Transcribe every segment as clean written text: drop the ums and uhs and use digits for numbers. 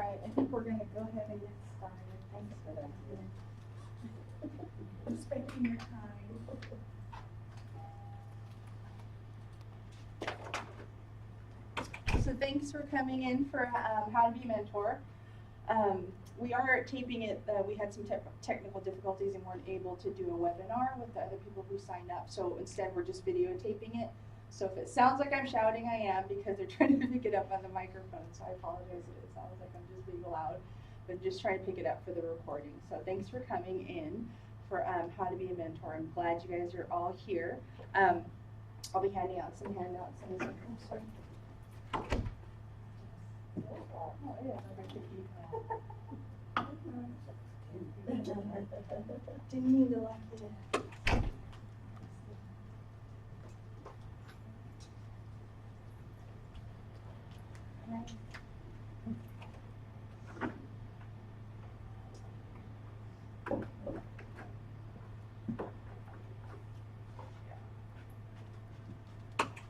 right, I think we're gonna go ahead and get started. Thanks for that. Respecting your time. So thanks for coming in for How to Be a Mentor. We are taping it. We had some technical difficulties and weren't able to do a webinar with the other people who signed up. So instead, we're just videotaping it. So if it sounds like I'm shouting, I am, because they're trying to pick it up on the microphone. So I apologize if it sounds like I'm just being loud, but just trying to pick it up for the recording. So thanks for coming in for How to Be a Mentor. I'm glad you guys are all here. I'll be handing out some handouts in a second. Oh, sorry. Oh, yeah, like a cookie. Didn't mean to lock it in. Right.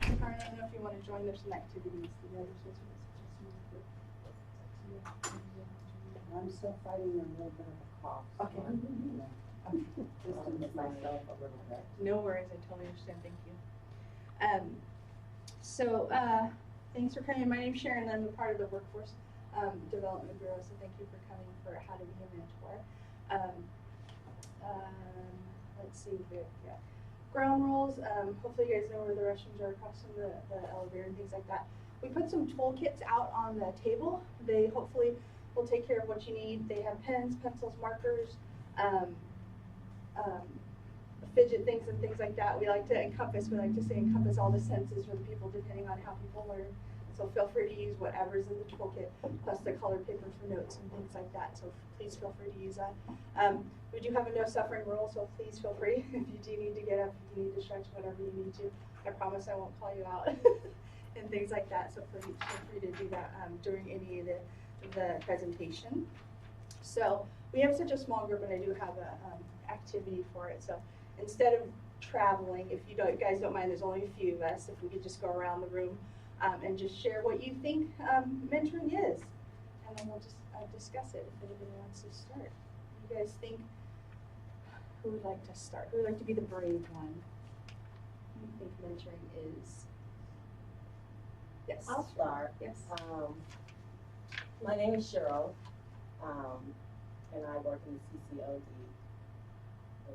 Karen, I don't know if you want to join. There's some activities together. I'm still fighting a little bit of a cough. Okay. Distance myself a little bit. No worries, I totally understand, thank you. Thanks for coming. My name's Sharon, I'm a part of the Workforce Development Bureau, so thank you for coming for How to Be a Mentor. Let's see here, yeah. Ground rules, hopefully you guys know where the restrooms are across from the elevator and things like that. We put some toolkits out on the table. They hopefully will take care of what you need. They have pens, pencils, markers, fidget things and things like that. We like to say encompass all the senses for the people depending on how people learn. So feel free to use whatever's in the toolkit, plus the colored paper for notes and things like that. So please feel free to use that. We do have a no suffering rule, so please feel free if you do need to get up, if you need to stretch, whatever you need to. I promise I won't call you out and things like that. So please feel free to do that during any of the presentation. So we have such a small group, and I do have a activity for it. So instead of traveling, if you guys don't mind, there's only a few of us. If we could just go around the room and just share what you think mentoring is, and then we'll just discuss it. If anybody wants to start, you guys think who would like to start? Who would like to be the brave one? Who do you think mentoring is? Yes. I'll start. Yes. My name is Cheryl, and I work in the CCOD,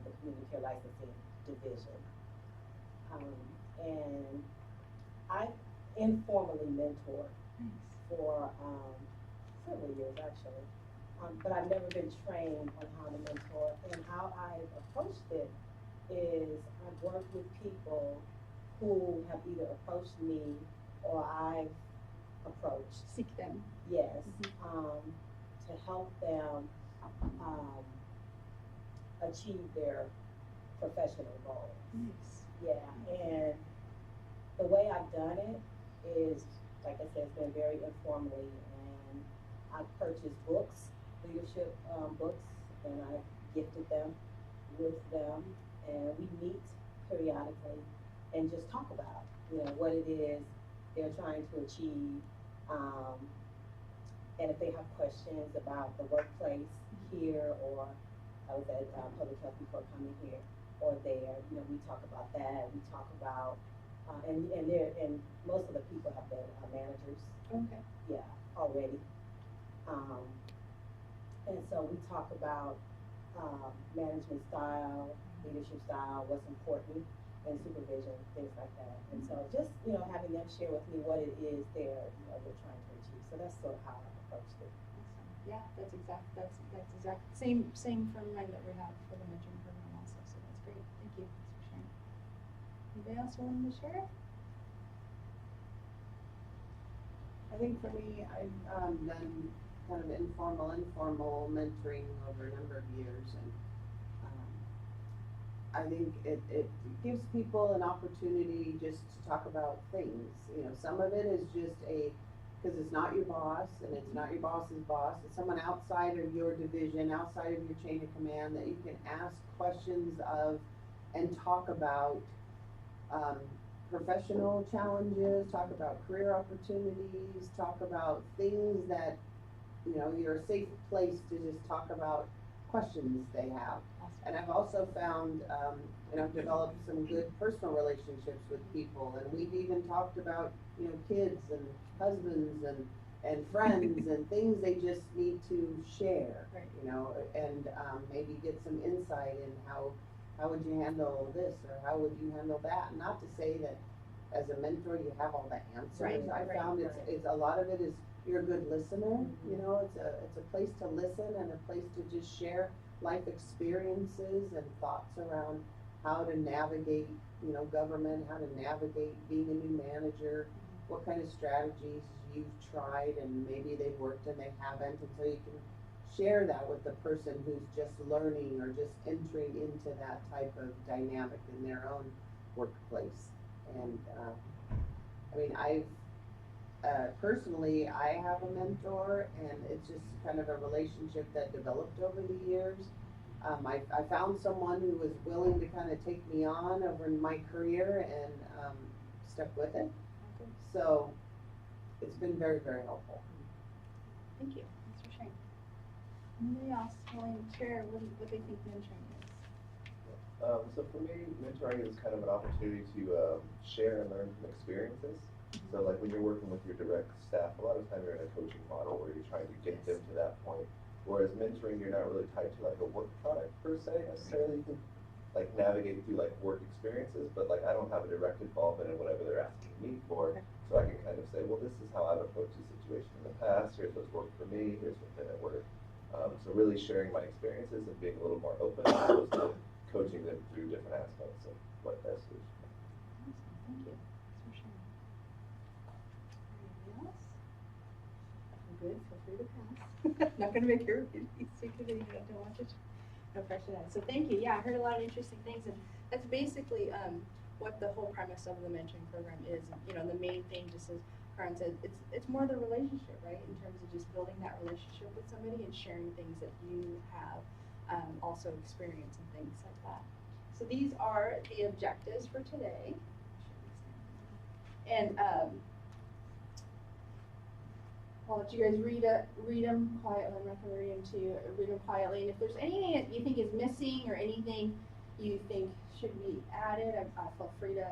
the Community Care Licensing Division. And I informally mentor for several years actually, but I've never been trained on how to mentor. And how I've approached it is I've worked with people who have either approached me or I've approached. Seek them. Yes, to help them achieve their professional goals. Nice. Yeah, and the way I've done it is, like I said, it's been very informally, and I've purchased books, leadership books, and I've gifted them with them, and we meet periodically and just talk about, what it is they're trying to achieve, and if they have questions about the workplace here, or I was at public health before coming here, or there, we talk about that. We talk about, and most of the people have been managers. Okay. Yeah, already. And so we talk about management style, leadership style, what's important, and supervision, things like that. And so just, having them share with me what it is they're trying to achieve. So that's sort of how I approached it. Awesome. Yeah, that's exact. Same from mine that we have for the mentoring program also. So that's great. Thank you. Thanks for sharing. Anybody else willing to share? I think for me, I've done kind of informal mentoring over a number of years, and I think it gives people an opportunity just to talk about things. Some of it is just because it's not your boss, and it's not your boss's boss. It's someone outside of your division, outside of your chain of command, that you can ask questions of and talk about professional challenges, talk about career opportunities, talk about things that you know, you're a safe place to just talk about questions they have. And I've also found, you know, developed some good personal relationships with people, and we've even talked about, you know, kids and husbands and friends and things they just need to share, Right. you know, and maybe get some insight in how would you handle this or how would you handle that. Not to say that as a mentor you have all the answers. Right, I right, found right. it's a lot of it is you're a good listener. You know, it's a place to listen and a place to just share life experiences and thoughts around how to navigate, you know, government, how to navigate being a new manager, what kind of strategies you've tried and maybe they've worked and they haven't, and so you can share that with the person who's just learning or just entering into that type of dynamic in their own workplace. And I mean, I've personally, I have a mentor, and it's just kind of a relationship that developed over the years. I found someone who was willing to kind of take me on over in my career and stuck with it. Okay. So it's been very, very helpful. Thank you. Thanks for sharing. Anybody else willing to share what they think mentoring is? So for me, mentoring is kind of an opportunity to share and learn from experiences. So like when you're working with your direct staff, a lot of time you're in a coaching model where you're trying to get them to that point. Whereas mentoring, you're not really tied to like a work product per se necessarily. You can like navigate through like work experiences, but like I don't have a direct involvement in whatever they're asking me for. So I can kind of say, well, this is how I've approached the situation in the past. Here's what's worked for me. Here's what didn't work. So really sharing my experiences and being a little more open as opposed to coaching them through different aspects of what their solution is. Awesome. Thank you. Thanks for sharing. Anybody else? I'm good. Feel free to pass. Not going to make your speak to anything I don't want to. No pressure on. So thank you. Yeah, I heard a lot of interesting things, and that's basically what the whole premise of the mentoring program is. You know, the main thing, just as Karan said, it's more the relationship, right? In terms of just building that relationship with somebody and sharing things that you have also experienced and things like that. So these are the objectives for today. And I'll let you guys read them quietly. I'm not going to read them to you. Read them quietly. And if there's anything that you think is missing or anything you think should be added, feel free to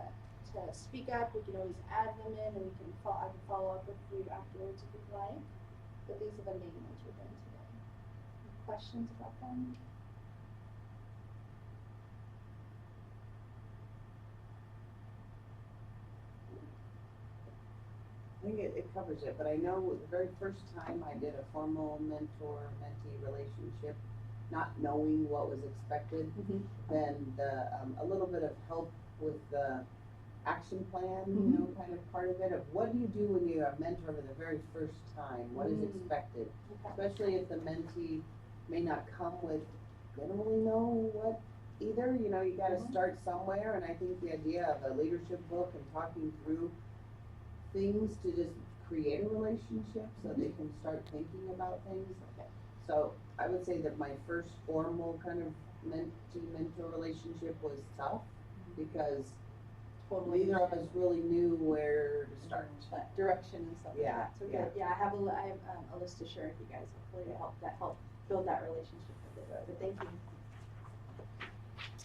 speak up. We can always add them in, and I can follow up with you afterwards if you'd like. But these are the main ones we're doing today. Any questions about them? I think it covers it, but I know the very first time I did a formal mentor-mentee relationship, not knowing what was expected, then a little bit of help with the action plan, you know, kind of part of it, of what do you do when you are a mentor for the very first time? What is expected? Okay. Especially if the mentee may not come with, they don't really know what either, you know, you gotta start somewhere, and I think the idea of a leadership book and talking through things to just create a relationship so they can start thinking about things. Okay. So I would say that my first formal kind of mentee-mentor relationship was tough because neither of us really knew where to start. That direction and stuff like Yeah, that. So good. Yeah, I have a list to share with you guys hopefully to help build that relationship with it. But thank you.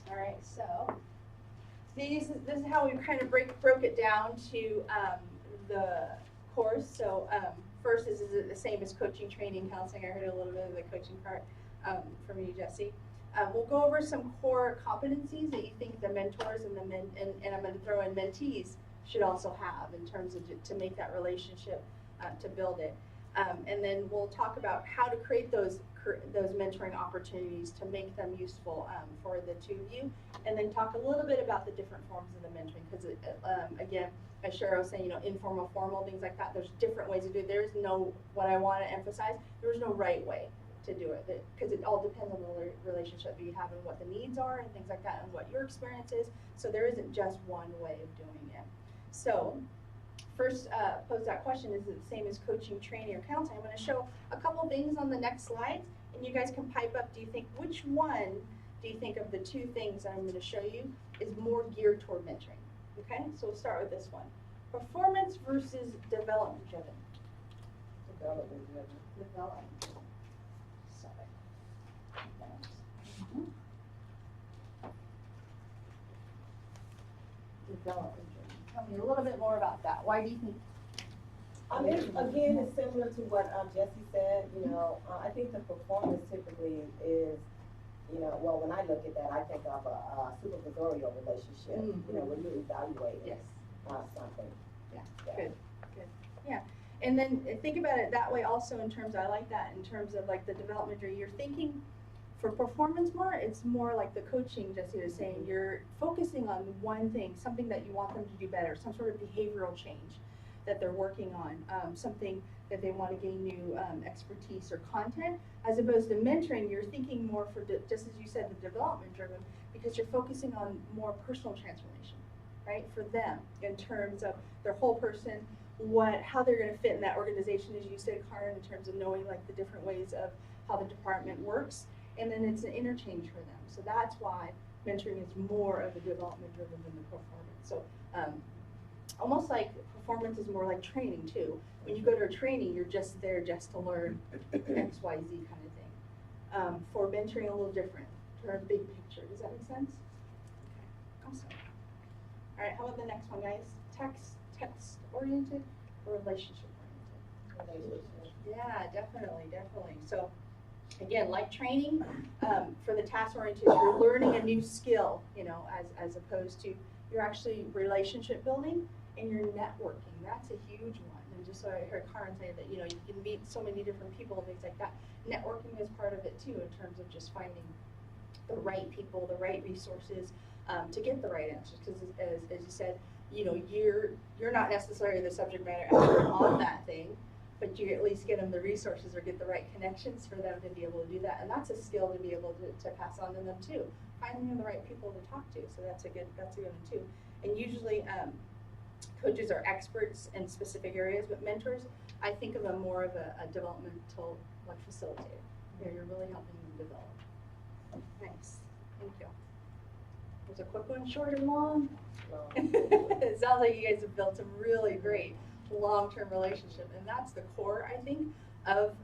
All right, so this is how we kind of broke it down to the course. So first is it the same as coaching, training, counseling? I heard a little bit of the coaching part from you, Jesse. We'll go over some core competencies that you think the mentors and and I'm going to throw in mentees should also have in terms of to make that relationship, to build it. And then we'll talk about how to create those mentoring opportunities to make them useful for the two of you, and then talk a little bit about the different forms of the mentoring, because again, as Cheryl was saying, you know, informal, formal, things like that, there's different ways to do it. There's no, what I want to emphasize, there's no right way to do it, because it all depends on the relationship you have and what the needs are and things like that and what your experience is. So there isn't just one way of doing it. So first, pose that question, is it the same as coaching, training, or counseling? I'm going to show a couple things on the next slides, and you guys can pipe up. Do you think, which one do you think of the two things that I'm going to show you is more geared toward mentoring? Okay, so we'll start with this one. Performance versus development driven. So Development driven. Development. Sorry. Mhm. Development driven. Tell me a little bit more about that. Why do you think? Again, it's similar to what Jesse said, I think the performance typically is, well, when I look at that, I think of a supervisorial relationship, when you evaluate Yes. something. Yeah, good. Yeah, and then think about it that way also in terms, I like that, in terms of like the development, or you're thinking for performance more, it's more like the coaching, Jesse was saying, you're focusing on one thing, something that you want them to do better, some sort of behavioral change that they're working on, something that they want to gain new expertise or content, as opposed to mentoring, you're thinking more for, just as you said, the development driven, because you're focusing on more personal transformation, right, for them, in terms of their whole person, how they're going to fit in that organization, as you said, Karen, in terms of knowing like the different ways of how the department works, and then it's an interchange for them. So that's why mentoring is more of the development driven than the performance. So almost like performance is more like training too. When you go to a training, you're just there just to learn X, Y, Z kind of thing. For mentoring, a little different, for a big picture. Does that make sense? Okay, awesome. All right, how about the next one, guys? Text oriented or relationship oriented? Yeah, definitely. So again, like training, for the task oriented, you're learning a new skill, as opposed to you're actually relationship building and you're networking. That's a huge one. And just so I heard Karen say that, you can meet so many different people and things like that. Networking is part of it too, in terms of just finding the right people, the right resources, to get the right answers. Because as you said, you're not necessarily the subject matter expert on that thing, but you at least get them the resources or get the right connections for them to be able to do that. And that's a skill to be able to pass on to them too. Finding the right people to talk to. So that's a good one too. And usually coaches are experts in specific areas, but mentors, I think of them more of a developmental like facilitator. You're really helping them develop. Nice. Thank you. There's a quick one, short and long. It sounds like you guys have built some really great long-term relationship, and that's the core, I think, of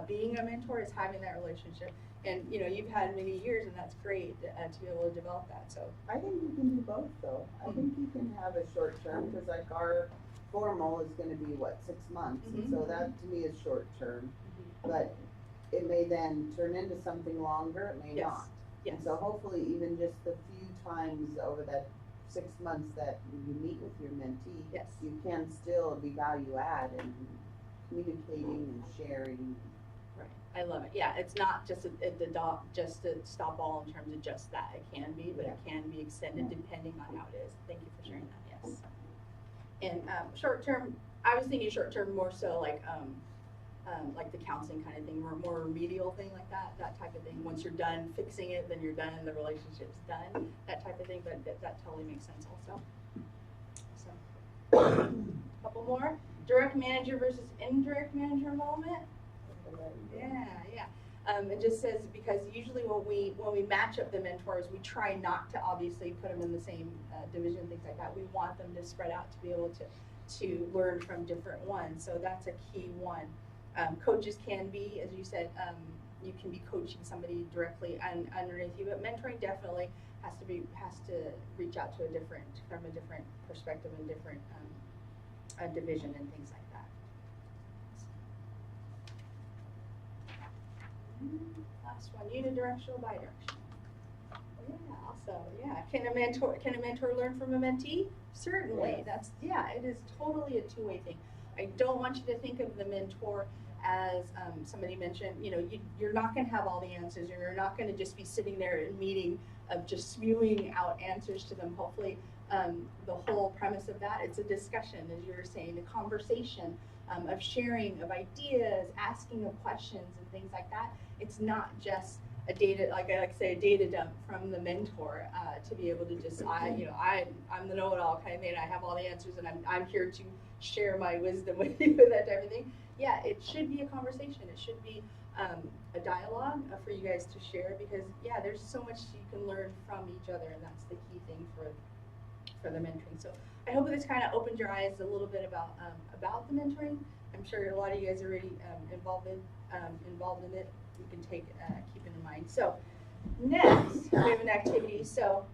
being a mentor, is having that relationship. And you've had many years, and that's great to be able to develop that. So I think you can do both though. I think you can have a short term, because like our formal is gonna be 6 months, and so that to me is short term. But it may then turn into something longer, it may not. Yes. And so hopefully even just the few times over that 6 months that you meet with your mentee, Yes. you can still be value add and communicating and sharing. Right. I love it. Yeah, it's not just just a stop all in terms of just that. It can be, but it can be extended depending on how it is. Thank you for sharing that. Yes. And short term, I was thinking short term more so like the counseling kind of thing, more remedial thing like that type of thing. Once you're done fixing it, then you're done, the relationship's done, that type of thing. But that totally makes sense also. So, couple more. Direct manager versus indirect manager involvement. Yeah. It just says, because usually when we match up the mentors, we try not to obviously put them in the same division, things like that. We want them to spread out to be able to learn from different ones. So that's a key one. Coaches can be, as you said, you can be coaching somebody directly underneath you, but mentoring definitely has to reach out to from a different perspective and different division and things like that. Last one, unidirectional, bidirectional. Yeah, also, yeah. Can a mentor learn from a mentee? Certainly. Yes. It is totally a two-way thing. I don't want you to think of the mentor as somebody mentioned, you're not going to have all the answers, and you're not going to just be sitting there in a meeting of just spewing out answers to them. Hopefully, the whole premise of that, it's a discussion, as you were saying, a conversation of sharing of ideas, asking of questions and things like that. It's not just a data, like I say, a data dump from the mentor to be able to just, I'm the know-it-all kind of thing. I have all the answers, and I'm here to share my wisdom with you, that type of thing. Yeah, it should be a conversation. It should be a dialogue for you guys to share, because there's so much you can learn from each other, and that's the key thing for for the mentoring. So I hope this kind of opened your eyes a little bit about the mentoring. I'm sure a lot of you guys are already involved in it. You can keep it in mind. So next, we have an activity. So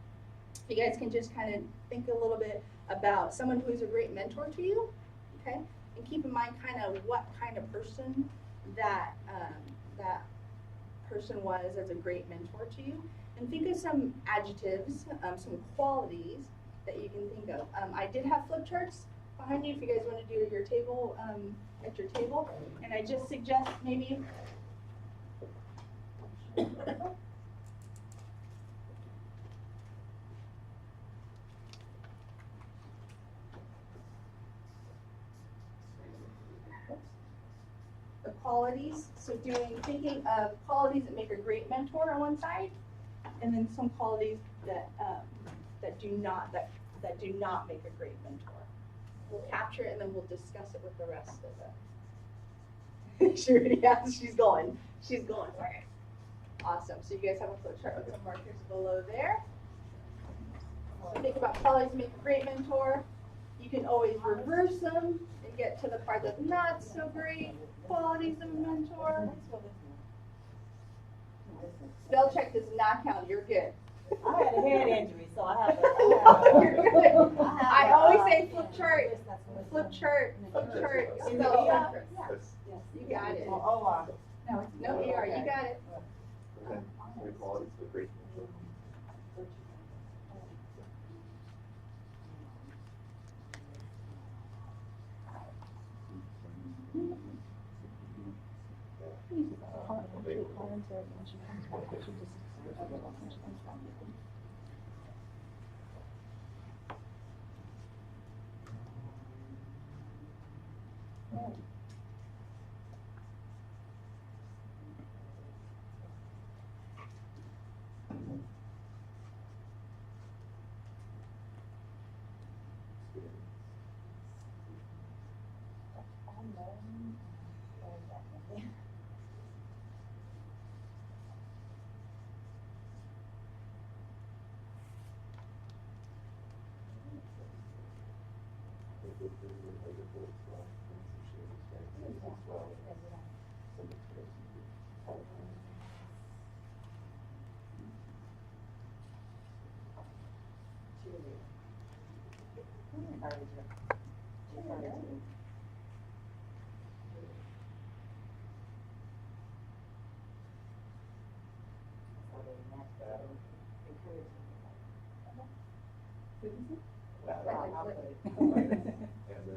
you guys can just kind of think a little bit about someone who is a great mentor to you, okay? And keep in mind kind of what kind of person that person was as a great mentor to you. And think of some adjectives, some qualities that you can think of. I did have flip charts behind you if you guys want to do your table, at your table. And I just suggest maybe the qualities. So thinking of qualities that make a great mentor on one side, and then some qualities that do not make a great mentor. We'll capture it and then we'll discuss it with the rest of it. She already has. She's going for it. Awesome. So you guys have a flip chart with some markers below there. So think about qualities that make a great mentor. You can always reverse them and get to the part that's not so great. Qualities of a mentor. Spell check does not count. You're good. I had a head injury, so I have You're good. I always say flip chart. Flip chart. Spell check. You got it. No, you are. You got it. Okay. Three qualities of a great mentor.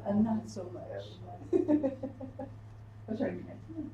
And not so much. I'm sorry, not so much.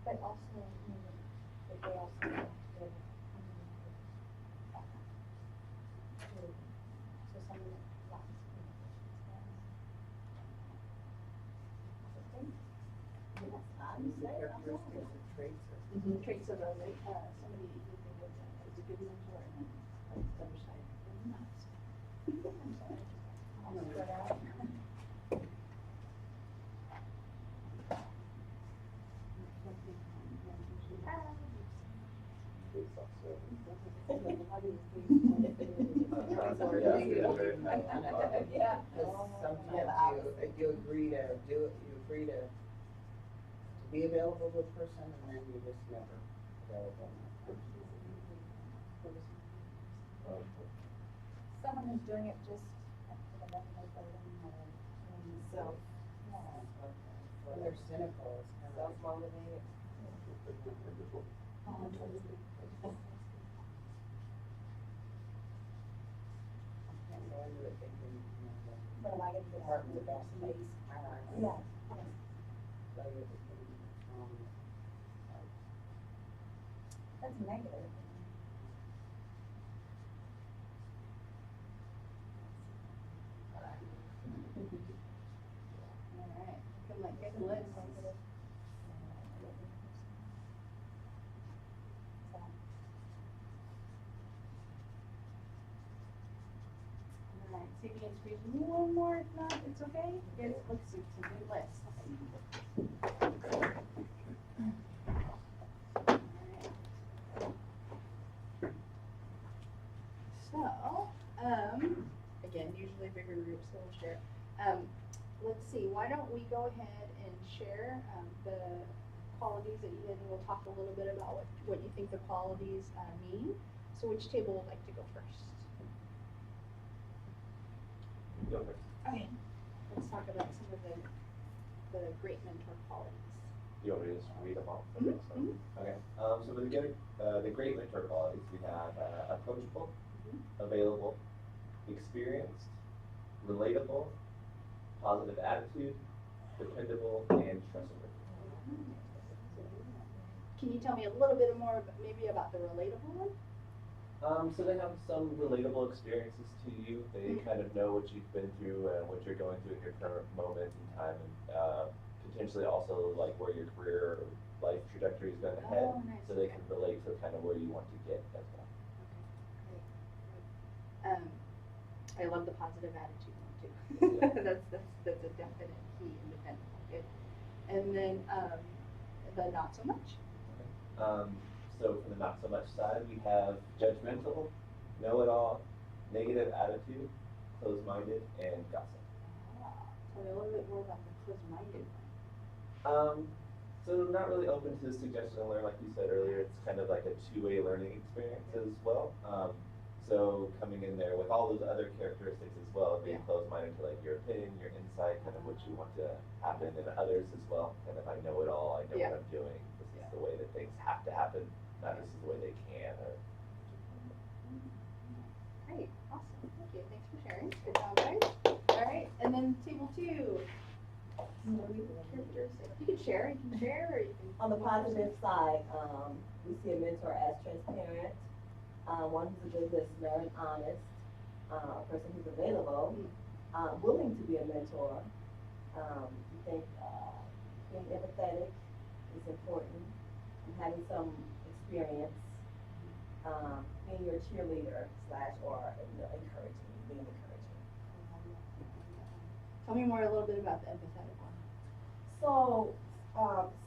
But also, if they also have good, so someone that lacks traits of somebody you think is a good mentor, and then the other side, not. I'm sorry. I'll spread out. Yeah, sometimes you agree to do it, you agree to be available to a person, and then you're just never available. Someone who's doing it just for the benefit of them or Self, when they're cynical, it's kind of self-motivated. But am I gonna get Work with that space. Yeah. That's negative. Alright, can like make a list. Alright, see if you can squeeze one more, if not, it's okay. Guys, let's see, it's a good list. So, again, usually bigger groups, so we'll share. Let's see, why don't we go ahead and share, the qualities that you did, and we'll talk a little bit about what you think the qualities, mean. So which table would like to go first? Go first. Okay. Let's talk about some of the great mentor qualities. You want me to just read them off? Mhm, Okay, so, okay. So for the great mentor qualities, we have approachable, available, experienced, relatable, positive attitude, dependable, and trustworthy. Can you tell me a little bit more, maybe about the relatable one? So they have some relatable experiences to you. They kind of know what you've been through and what you're going through in your current moment in time, and potentially also like where your career or life trajectory is going to head. Oh, nice. So they can relate to kind of where you want to get as well. Okay, great. I love the positive attitude one too. Yeah. That's a definite key in dependable. Good. And then the not so much. So for the not so much side, we have judgmental, know-it-all, negative attitude, closed-minded, and gossip. Tell me a little bit more about the closed-minded one. So not really open to suggestion and learn, like you said earlier. It's kind of like a two-way learning experience as well. So coming in there with all those other characteristics as well, being closed-minded to like your opinion, your insight, kind of what you want to happen in others as well. Kind of I know it all, I know what I'm doing. This is the way that things have to happen, not this is the way they can. Or Great, awesome, thank you, thanks for sharing, good job, guys. All right, and then table 2. Characteristics. You can share, or you can. On the positive side, we see a mentor as transparent, one who's a good listener and honest, a person who's available, willing to be a mentor. We think being empathetic is important, and having some experience, being your cheerleader / or encouraging, being encouraging. Tell me more a little bit about the empathetic one. So,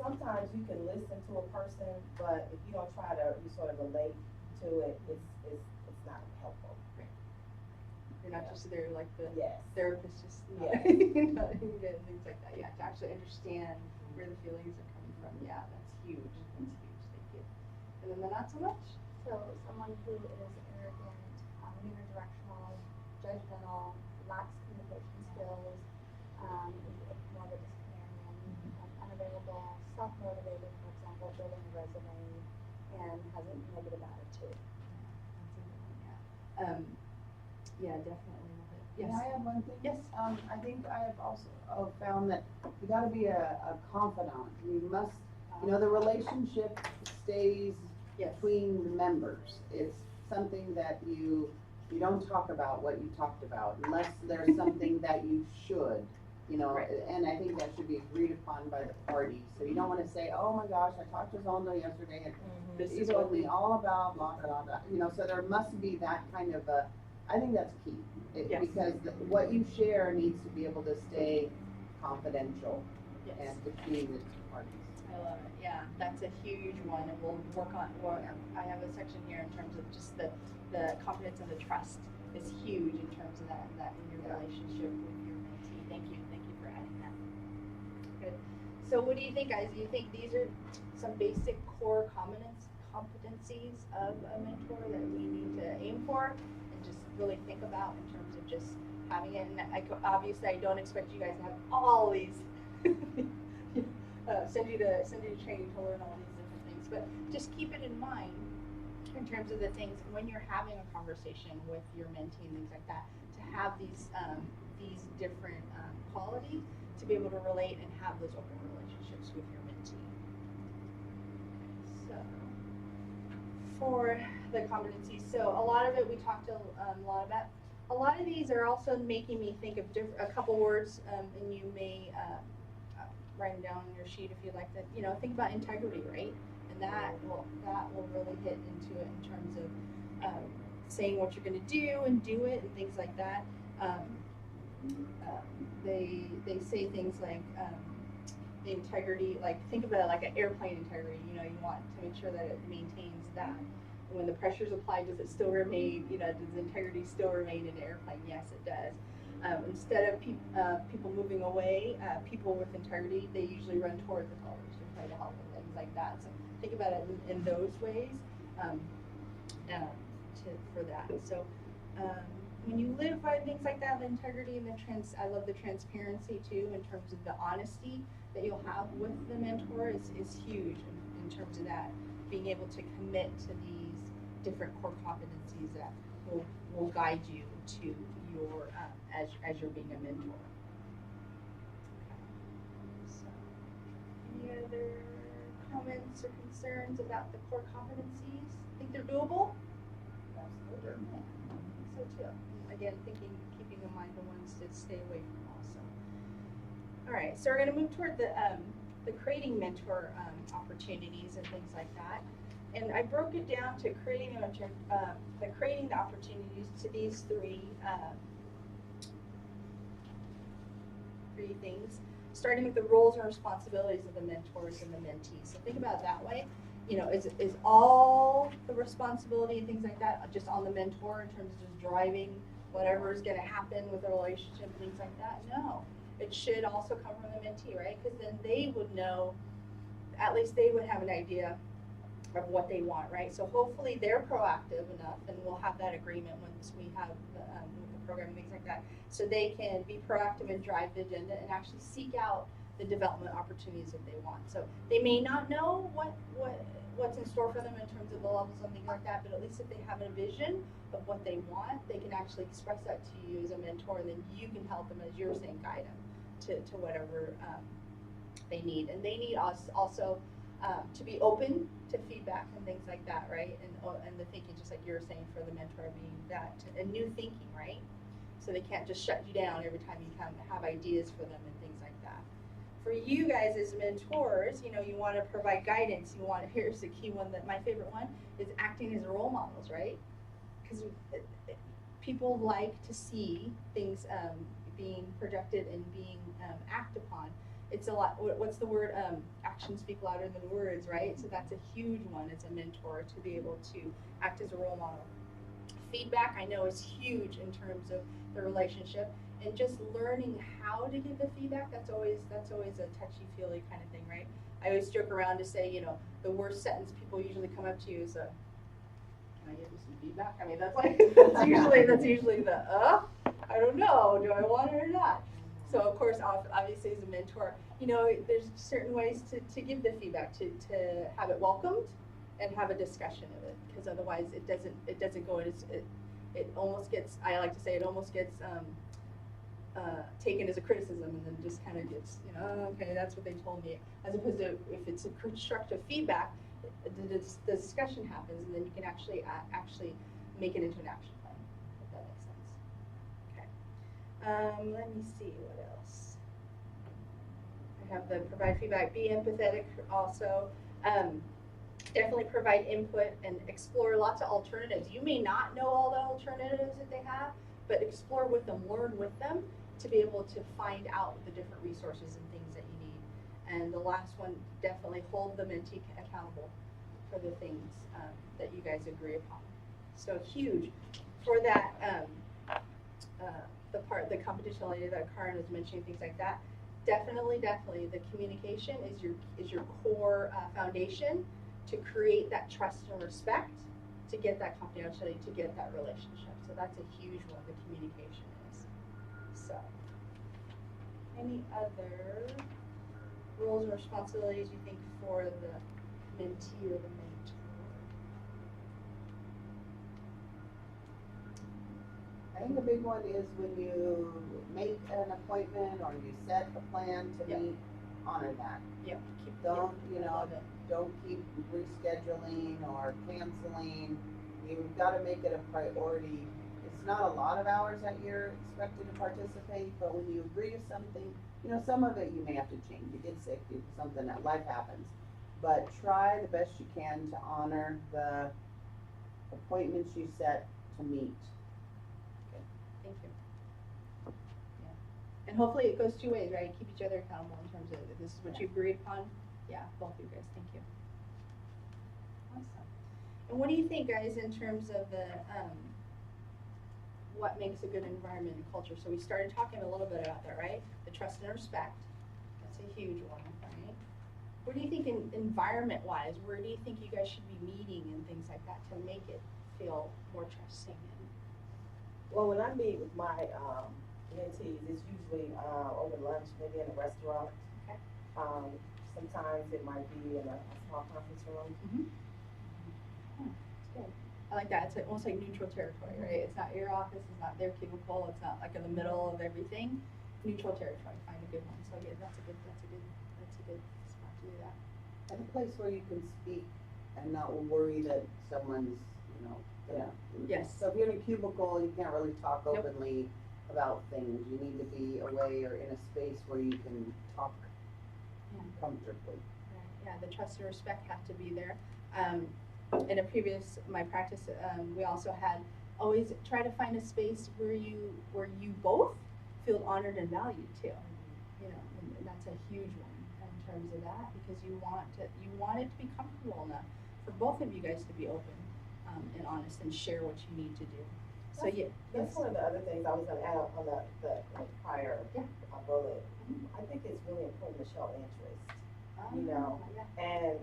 sometimes you can listen to a person, but if you don't try to, you sort of relate to it, it's not helpful. You're not just there like the Yes. therapist, just Yes. nodding and things like that. Yeah, to actually understand where the feelings are coming from. Yeah, that's huge. That's huge. Thank you. And then the not so much. So someone who is arrogant, unidirectional, judgmental, lacks communication skills, is more of a disciplinarian, unavailable, self-motivated, for example, building a resume, and has a negative attitude. Yeah, definitely. Yes. Can I add one thing? Yes. I think I have also found that you gotta be a confidant. You must, the relationship stays Yes. between the members. It's something that you don't talk about what you talked about unless there's something that you should, Right. and I think that should be agreed upon by the parties. So you don't wanna say, oh my gosh, I talked to Zondo yesterday and This he is told what me all about blah, blah, blah, so there must be that kind of I think that's key. Yes. Because what you share needs to be able to stay confidential Yes. and between the two parties. I love it. Yeah, that's a huge one, and we'll work on. Well, I have a section here in terms of just the confidence and the trust is huge in terms of that in your relationship with your mentee. Thank you for adding that. Good. So, what do you think, guys? Do you think these are some basic core competencies of a mentor that we need to aim for and just really think about in terms of just having it? And obviously, I don't expect you guys to have all these. Send you to training to learn all these different things, but just keep it in mind in terms of the things when you're having a conversation with your mentee and things like that, to have these different qualities to be able to relate and have those open relationships with your mentee. So for the competencies, so a lot of it we talked a lot about. A lot of these are also making me think of a couple words, and you may write them down on your sheet if you'd like to. You know, think about integrity, right? And that will really hit into it in terms of saying what you're going to do and do it and things like that. They say things like the integrity, like think about it like an airplane integrity. You know, you want to make sure that it maintains that. When the pressure is applied, does it still remain, you know, does the integrity still remain in the airplane? Yes, it does. Instead of people moving away, people with integrity, they usually run toward the colors and try to help and things like that. So think about it in those ways for that. So when you live by things like that, the integrity and I love the transparency too, in terms of the honesty that you'll have with the mentor is huge in terms of that. Being able to commit to these different core competencies that will guide you to your as you're being a mentor. Okay. So, any other comments or concerns about the core competencies? Think they're doable? Absolutely. Yeah, I think so too. Again, keeping in mind the ones to stay away from also. All right, so we're going to move toward the creating mentor opportunities and things like that. And I broke it down to creating the opportunities to these three things, starting with the roles and responsibilities of the mentors and the mentees. So think about it that way. You know, is all the responsibility and things like that just on the mentor in terms of just driving whatever is going to happen with the relationship and things like that? No. It should also come from the mentee, right? Because then they would know, at least they would have an idea of what they want, right? So hopefully they're proactive enough, and we'll have that agreement once we have with the program and things like that, so they can be proactive and drive the agenda and actually seek out the development opportunities that they want. So they may not know what's in store for them in terms of the levels and things like that, but at least if they have a vision of what they want, they can actually express that to you as a mentor, and then you can help them, as you're saying, guide them to whatever they need. And they need us also to be open to feedback and things like that, right? And the thinking, just like you were saying, for the mentor being that, and new thinking, right? So they can't just shut you down every time you come have ideas for them and things like that. For you guys as mentors, you know, you want to provide guidance. You want, here's the key one, that my favorite one is acting as role models, right? Because people like to see things being projected and being acted upon. It's a lot, what's the word? Actions speak louder than words, right? So that's a huge one as a mentor, to be able to act as a role model. Feedback, I know, is huge in terms of the relationship, and just learning how to give the feedback, that's always a touchy-feely kind of thing, right? I always joke around to say, you know, the worst sentence people usually come up to you is, can I give you some feedback? I mean, that's like, that's usually the, I don't know, do I want it or not? So of course, obviously as a mentor, you know, there's certain ways to give the feedback, to have it welcomed and have a discussion of it, because otherwise it doesn't go, it almost gets, I like to say, it almost gets taken as a criticism, and then just kind of gets, you know, okay, that's what they told me, as opposed to if it's a constructive feedback, the discussion happens, and then you can actually make it into an action plan, if that makes sense. Okay. Let me see what else. I have the provide feedback, be empathetic also. Definitely provide input and explore lots of alternatives. You may not know all the alternatives that they have, but explore with them, learn with them, to be able to find out the different resources and things that you need. And the last one, definitely hold the mentee accountable for the things that you guys agree upon. So huge for that, the competitionality that Karen was mentioning, things like that. Definitely, the communication is your core foundation to create that trust and respect, to get that confidentiality, to get that relationship. So that's a huge one, the communication is. So, any other roles and responsibilities you think for the mentee or the mentor? I think a big one is when you make an appointment or you set a plan to Yep. meet, honor that. Yep. Don't, you I know, love it. don't keep rescheduling or canceling. You've gotta make it a priority. It's not a lot of hours that you're expected to participate, but when you agree to something, you know, some of it you may have to change. You get sick, something that life happens. But try the best you can to honor the appointments you set to meet. Thank you. Yeah. And hopefully it goes two ways, right? Keep each other accountable in terms of if this is what you agreed upon. Yeah, both of you guys, thank you. Awesome. And what do you think, guys, in terms of the, what makes a good environment and culture? So we started talking a little bit about that, right? The trust and respect, that's a huge one, right? What do you think environment-wise, where do you think you guys should be meeting and things like that to make it feel more trusting? Well, when I meet with my mentees, it's usually over lunch, maybe in a restaurant. Okay. Sometimes it might be in a small conference room. I like that. It's like, almost like neutral territory, right? It's not your office, it's not their cubicle, it's not like in the middle of everything. Neutral territory. Find a good one. So yeah, that's a good spot to do that. And a place where you can speak and not worry that someone's, you know, gonna. Yes. So if you're in a cubicle, you can't really talk Nope. openly about things. You need to be away or in a space where you can talk Yeah. comfortably. Yeah, the trust and respect have to be there. In a previous, my practice, we also had always try to find a space where you both feel honored and valued too. You know, and that's a huge one in terms of that because you want it to be comfortable enough for both of you guys to be open and honest and share what you need to do. So yeah, That's yes. one of the other things I was gonna add on the prior Yeah. bullet. I think it's really important to show interest, you know, Yeah. and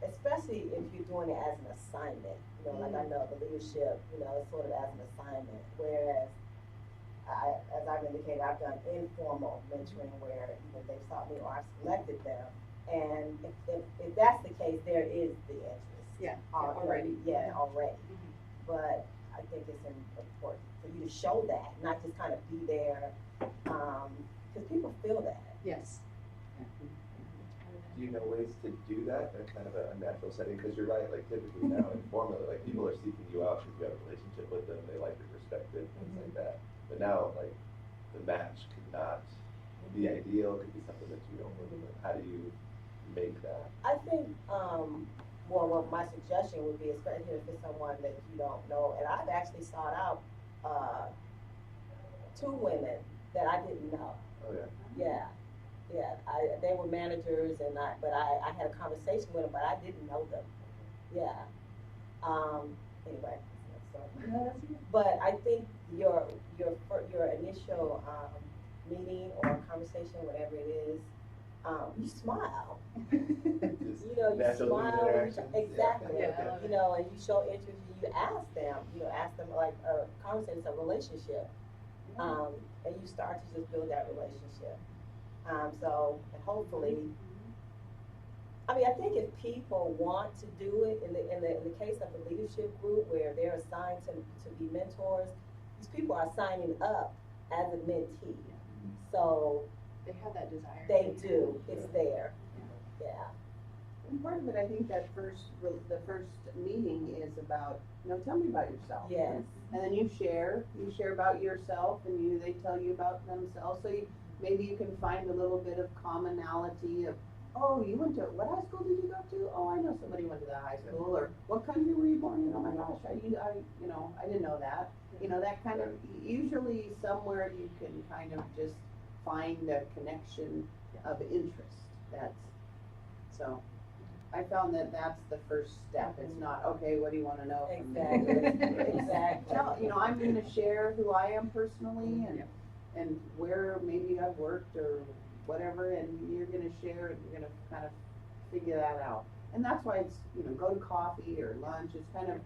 especially if you're doing it as an assignment, you know, like I know the leadership, you know, it's sort of as an assignment, whereas as I've indicated, I've done informal mentoring where, you know, they've sought me or I've selected them, and if that's the case, there is the interest. Yeah, Already. already. Mm-hmm. But I think it's important for you to show that, not just kind of be there, because people feel that. Yes. Do you know ways to do that in kind of a natural setting? Because you're right, like typically now informally, like people are seeking you out because you have a relationship with them, they like your perspective, things like that. But now, like, the match could not be ideal, could be something that you don't really know. How do you make that? I think, well, what my suggestion would be, especially if it's someone that you don't know, and I've actually sought out 2 women that I didn't know. Oh, yeah. Yeah, they were managers, but I had a conversation with them, but I didn't know them. Yeah. Anyway, so. But I think your initial meeting or conversation, whatever it is, you smile. Just You know, you natural human smile. interactions. Exactly. Yeah. You know, and you show interest. And you ask them like a conversation, a relationship, and you start to just build that relationship. So, and hopefully, I mean, I think if people want to do it, in the case of the leadership group where they're assigned to be mentors, these people are signing up as a mentee. So They have that desire. they do. It's there. Yeah. And part of it, I think the first meeting is about, you know, tell me about yourself. Yes. And then you share about yourself and they tell you about themselves. So maybe you can find a little bit of commonality of, oh, you went to, what high school did you go to? Oh, I know somebody went to that high school. Or what country were you born in? Oh my gosh, I didn't know that. You know, that kind of, usually somewhere you can kind of just find a connection of interest. So I found that that's the first step. It's not, okay, what do you want to know from me? Exactly. You know, I'm going to share who I am personally and where maybe I've worked or whatever, and you're going to share and you're going to kind of figure that out. And that's why it's, you know, go to coffee or lunch. It's kind of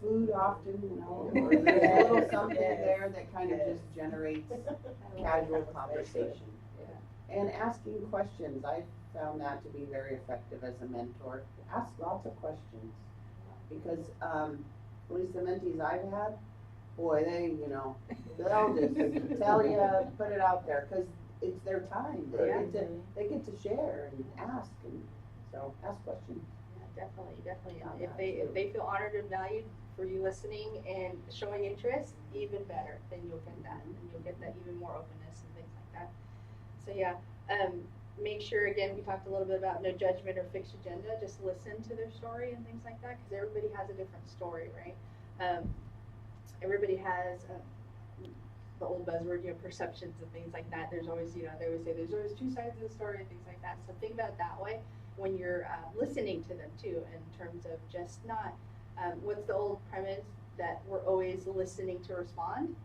food often, you know, or there's a little something there that kind of just generates casual conversation. And asking questions. I found that to be very effective as a mentor. Ask lots of questions. Because, at least the mentees I've had, boy, they'll just tell you, put it out there, cause it's their time. Right. They get to share and ask, and so ask questions. Yeah, definitely. Yeah, If they feel honored and valued for you listening and showing interest, even better, then you'll get that, and you'll get that even more openness and things like that. So yeah, make sure, again, we talked a little bit about no judgment or fixed agenda, just listen to their story and things like that, because everybody has a different story, right? Everybody has the old buzzword, perceptions and things like that. There's always, they always say there's always two sides of the story and things like that. So think about it that way when you're listening to them too, in terms of just not, what's the old premise that we're always listening to respond?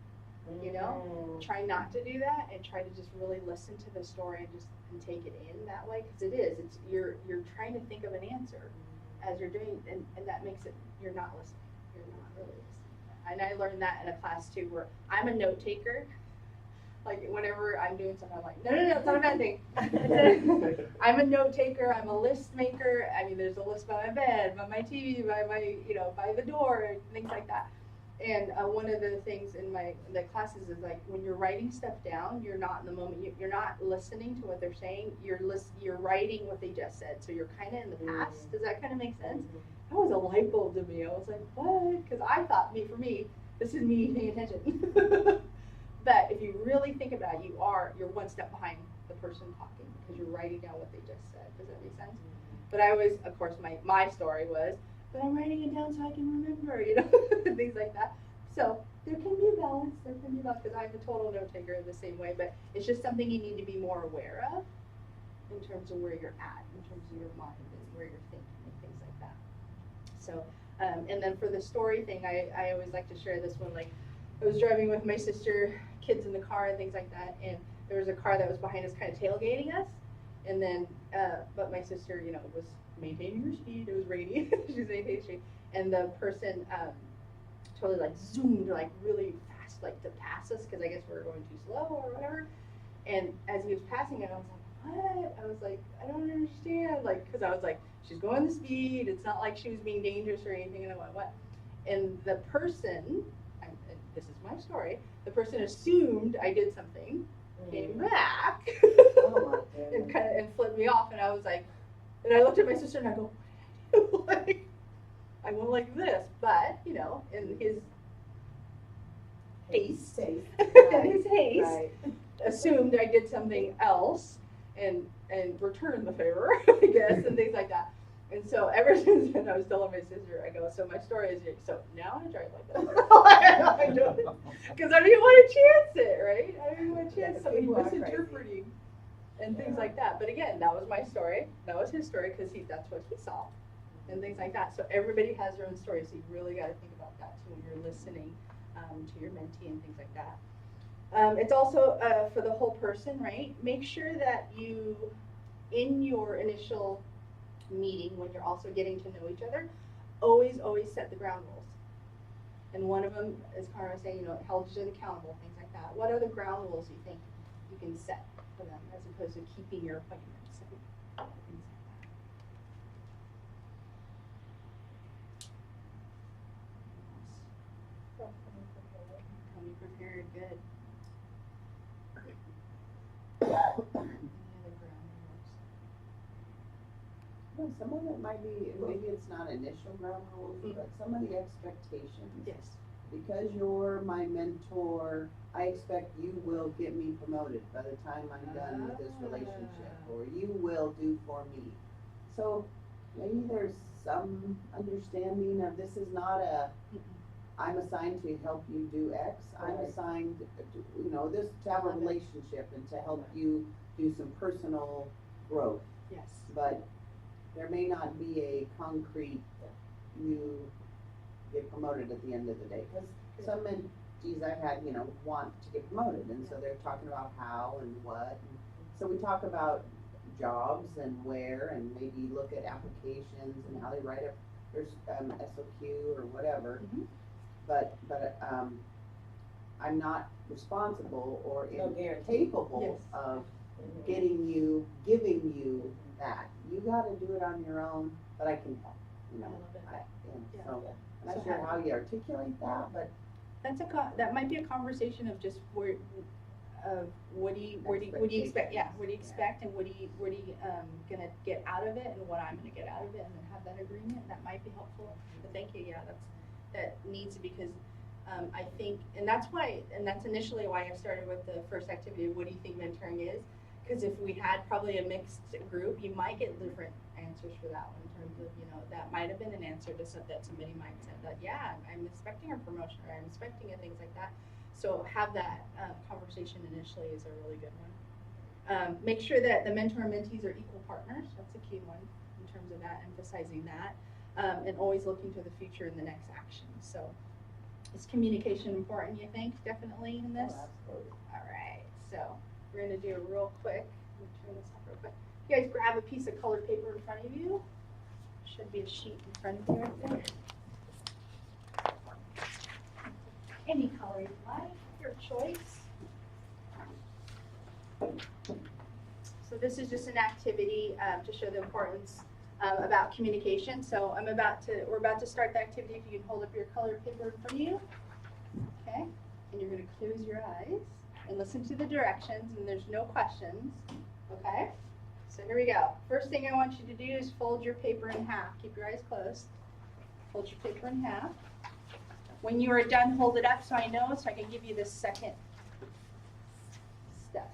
Try not to do that and try to just really listen to the story and take it in that way, because it's you're trying to think of an answer as you're doing, and that makes it, you're not listening. You're not really listening. And I learned that in a class too, where I'm a note taker. Like whenever I'm doing something, I'm like, no, it's not a bad thing. I'm a note taker. I'm a list maker. I mean, there's a list by my bed, by my TV, by my, by the door, things like that. And one of the things in the classes is like when you're writing stuff down, you're not in the moment. You're not listening to what they're saying. You're writing what they just said. So you're kind of in the past. Does that kind of make sense? That was a light bulb to me. I was like, what? Because I thought, for me, this is me paying attention. But if you really think about it, you're one step behind the person talking because you're writing down what they just said. Does that make sense? But I always, of course, my story was, but I'm writing it down so I can remember, things like that. So there can be a balance. Because I'm a total note taker the same way. But it's just something you need to be more aware of in terms of where you're at, in terms of your mind and where you're thinking and things like that. So, and then for the story thing, I always like to share this one. Like, I was driving with my sister, kids in the car and things like that, and there was a car that was behind us kind of tailgating us. And then, but my sister, was maintaining her speed. It was rainy. She was maintaining speed. And the person totally zoomed really fast to pass us, because I guess we were going too slow or whatever. And as he was passing it, I was like, what? I was like, I don't understand. Because I was like, she's going the speed. It's not like she was being dangerous or anything. And I went, what? And the person, and this is my story, the person assumed I did something, came back, Oh my and and flipped me off. And I was like, and I looked at my sister and I go, what did I do? I went like this, but in his haste, assumed I did something else and returned the favor, I guess, and things like that. And so ever since then, I was telling my sister, I go, so my story is, so now I drive like that. Because I didn't want to chance it, right? I didn't want to chance somebody misinterpreting and things like that. But again, that was my story. That was his story, because that's what he saw and things like that. So everybody has their own story. So you really got to think about that too when you're listening to your mentee and things like that. It's also for the whole person, right? Make sure that you, in your initial meeting, when you're also getting to know each other, always set the ground rules. And one of them, as Cara was saying, hold each other accountable, things like that. What other ground rules do you think you can set for them, as opposed to keeping your appointments and things like that? Coming prepared, good. Any other ground rules? Well, some of it might be, maybe it's not initial ground rules, but some of the expectations. Yes. Because you're my mentor, I expect you will get me promoted by the time I'm done with this relationship, or you will do for me. So maybe there's some understanding of this is not I'm assigned to help you do X. I'm assigned, this to have a relationship and to help you do some personal growth. Yes. But there may not be a concrete, you get promoted at the end of the day. Because some mentees I've had, want to get promoted. And so they're talking about how and what. And so we talk about jobs and where, and maybe look at applications and how they write up their SOQ or whatever. Mm-hmm. But I'm not responsible or No guarantee. capable Yes. of giving you that. You gotta do it on your own, but I can help, you know. I love it. Yeah, Yeah. so, I'm not sure how you articulate that, but That's that might be a conversation of just what do you expect? Yeah, what do you expect, and what do you gonna get out of it, and what I'm gonna get out of it, and then have that agreement. That might be helpful. But thank you. Yeah, that needs to, because I think, and that's initially why I started with the first activity. What do you think mentoring is? Because if we had probably a mixed group, you might get different answers for that one in terms of, that might have been an answer to that somebody might have said that, yeah, I'm expecting a promotion, or I'm expecting things like that. So have that conversation initially is a really good one. Make sure that the mentor and mentees are equal partners. That's a key one in terms of that, emphasizing that, and always looking to the future and the next action. So is communication important, you think, definitely in this? Oh, absolutely. All right, so we're going to do a real quick, let me turn this off real quick. You guys grab a piece of colored paper in front of you. Should be a sheet in front of you right there. Any color you like, your choice. So this is just an activity to show the importance about communication. So we're about to start the activity. If you can hold up your colored paper in front of you. Okay, and you're going to close your eyes and listen to the directions, and there's no questions. Okay, so here we go. First thing I want you to do is fold your paper in half. Keep your eyes closed. Fold your paper in half. When you are done, hold it up so I know, so I can give you the second step.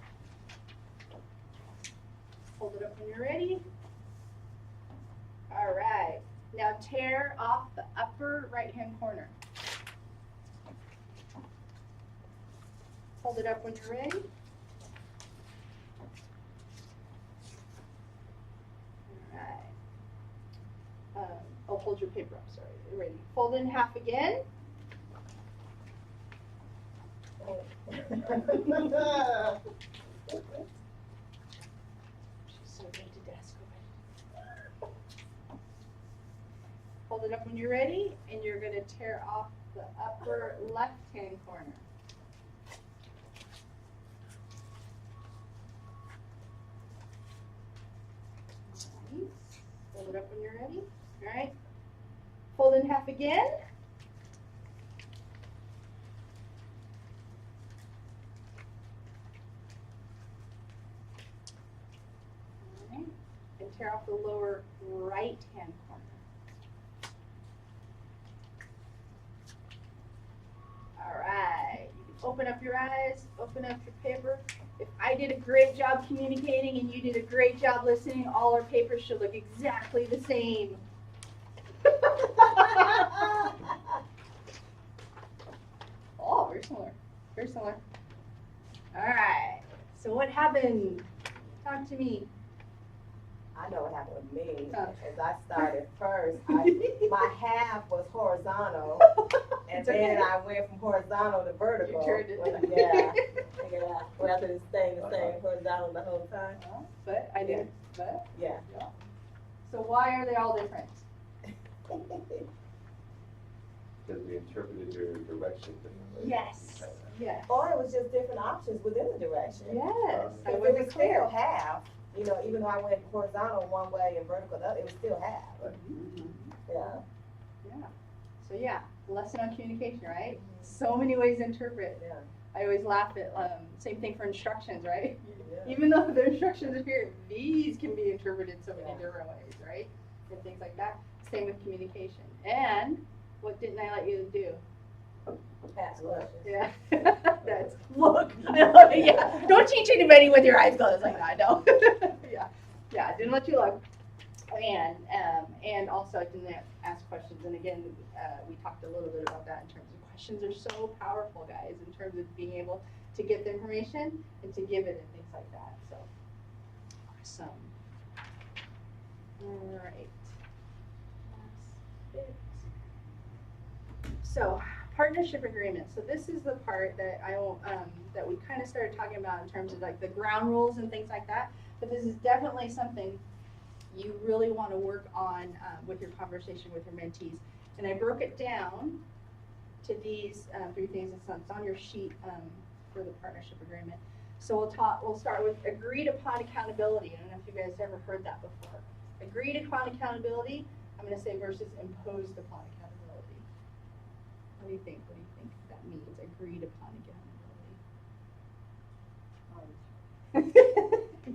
Hold it up when you're ready. All right. Now tear off the upper right-hand corner. Hold it up when you're ready. All right. Oh, hold your paper up, sorry. You're ready. Fold in half again. She's so good to desk. Hold it up when you're ready, and you're going to tear off the upper left-hand corner. Nice. Hold it up when you're ready. All right. Fold in half again. All right. And tear off the lower right-hand corner. All right. You can open up your eyes, open up your paper. If I did a great job communicating and you did a great job listening, all our papers should look exactly the same. Oh, very similar. Very similar. All right. So what happened? Talk to me. I know what happened with me. Oh. As I started first, my half was horizontal, and It's okay. then I went from horizontal to vertical. You turned it. Yeah. Rather than staying the same horizontal the whole time. But I did. But Yeah. so why are they all different? Because we interpreted your direction differently. Yes. Yes. Or it was just different options within the direction. Yes. I Because would it was still half. Even though I went horizontal one way and vertical the other, it was still half. Yeah. Yeah. So yeah, lesson on communication, right? So many ways to interpret. Yeah. I always laugh at same thing for instructions, right? Yeah. Even though the instructions are here, these can be interpreted so many Yeah. different ways, right? And things like that. Same with communication. And what didn't I let you do? Ask questions. Yeah. That's look. I love it. Yeah. Don't teach anybody with your eyes closed like that. No. Yeah. Yeah. I didn't let you look. And also I didn't ask questions. And again, we talked a little bit about that in terms of questions are so powerful, guys, in terms of being able to get the information and to give it and things like that. So awesome. All right. Last bit. So partnership agreement. So this is the part that that we kind of started talking about in terms of like the ground rules and things like that. But this is definitely something you really want to work on with your conversation with your mentees. And I broke it down to these 3 things. It's on your sheet for the partnership agreement. So we'll start with agreed upon accountability. I don't know if you guys ever heard that before. Agreed upon accountability, I'm gonna say versus imposed upon accountability. What do you think? What do you think that means, agreed upon accountability?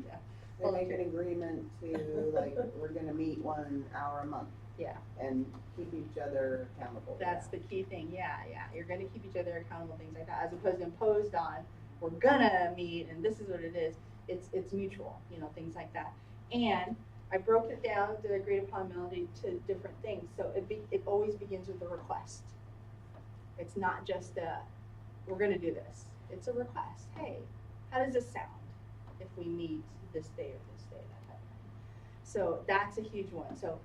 Yeah. They make an agreement to, like, we're gonna meet 1 hour a month Yeah, and keep each other accountable. that's the key thing, yeah. You're gonna keep each other accountable, things like that, as opposed to imposed on, we're gonna meet and this is what it is. It's mutual, things like that. And I broke it down, the agreed upon ability, to different things. So it always begins with a request. It's not just we're gonna do this. It's a request. Hey, how does this sound if we meet this day or this day, that type of thing. So that's a huge one. So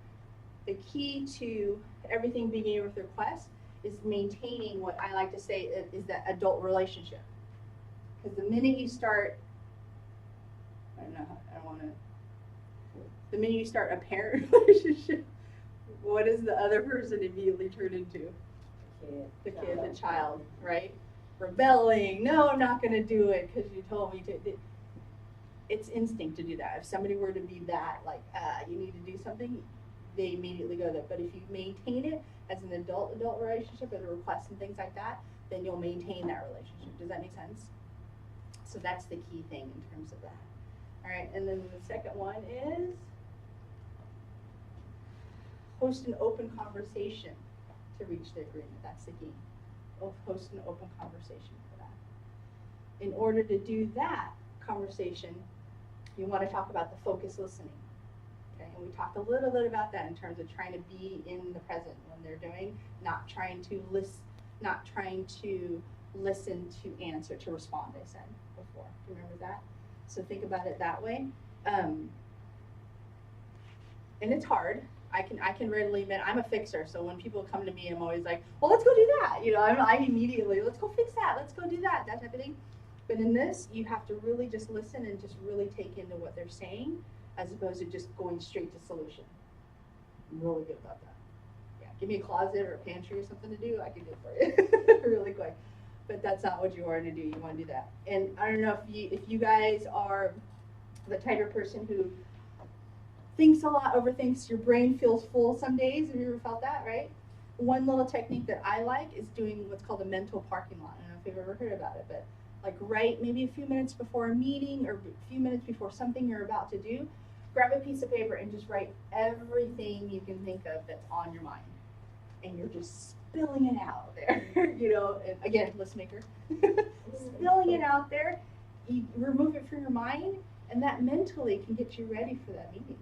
the key to everything beginning with request is maintaining what I like to say is that adult relationship. Because the minute you start, the minute you start a parent relationship, what does the other person immediately turn into? The kid, the child, right? Rebelling, no, I'm not gonna do it because you told me to. It's instinct to do that. If somebody were to be that, like, you need to do something, they immediately go there. But if you maintain it as an adult relationship with a request and things like that, then you'll maintain that relationship. Does that make sense? So that's the key thing in terms of that. All right, and then the second one is host an open conversation to reach the agreement. That's the key. Host an open conversation for that. In order to do that conversation, you want to talk about the focused listening. Okay, and we talked a little bit about that in terms of trying to be in the present when they're doing, not trying to listen to answer, to respond, I said before. Do you remember that? So think about it that way. And it's hard. I can readily admit I'm a fixer, so when people come to me, I'm always like, well, let's go do that. I immediately, let's go fix that, let's go do that type of thing. But in this, you have to really just listen and just really take into what they're saying, as opposed to just going straight to solution. I'm really good about that. Yeah, give me a closet or a pantry or something to do, I can do it for you really quick. But that's not what you want to do. You want to do that. And I don't know if you guys are the type of person who thinks a lot, overthinks, your brain feels full some days. Have you ever felt that, right? One little technique that I like is doing what's called a mental parking lot. I don't know if you've ever heard about it, but like right maybe a few minutes before a meeting or a few minutes before something you're about to do, grab a piece of paper and just write everything you can think of that's on your mind. And you're just spilling it out there, and again, list maker, spilling it out there, you remove it from your mind, and that mentally can get you ready for that meeting.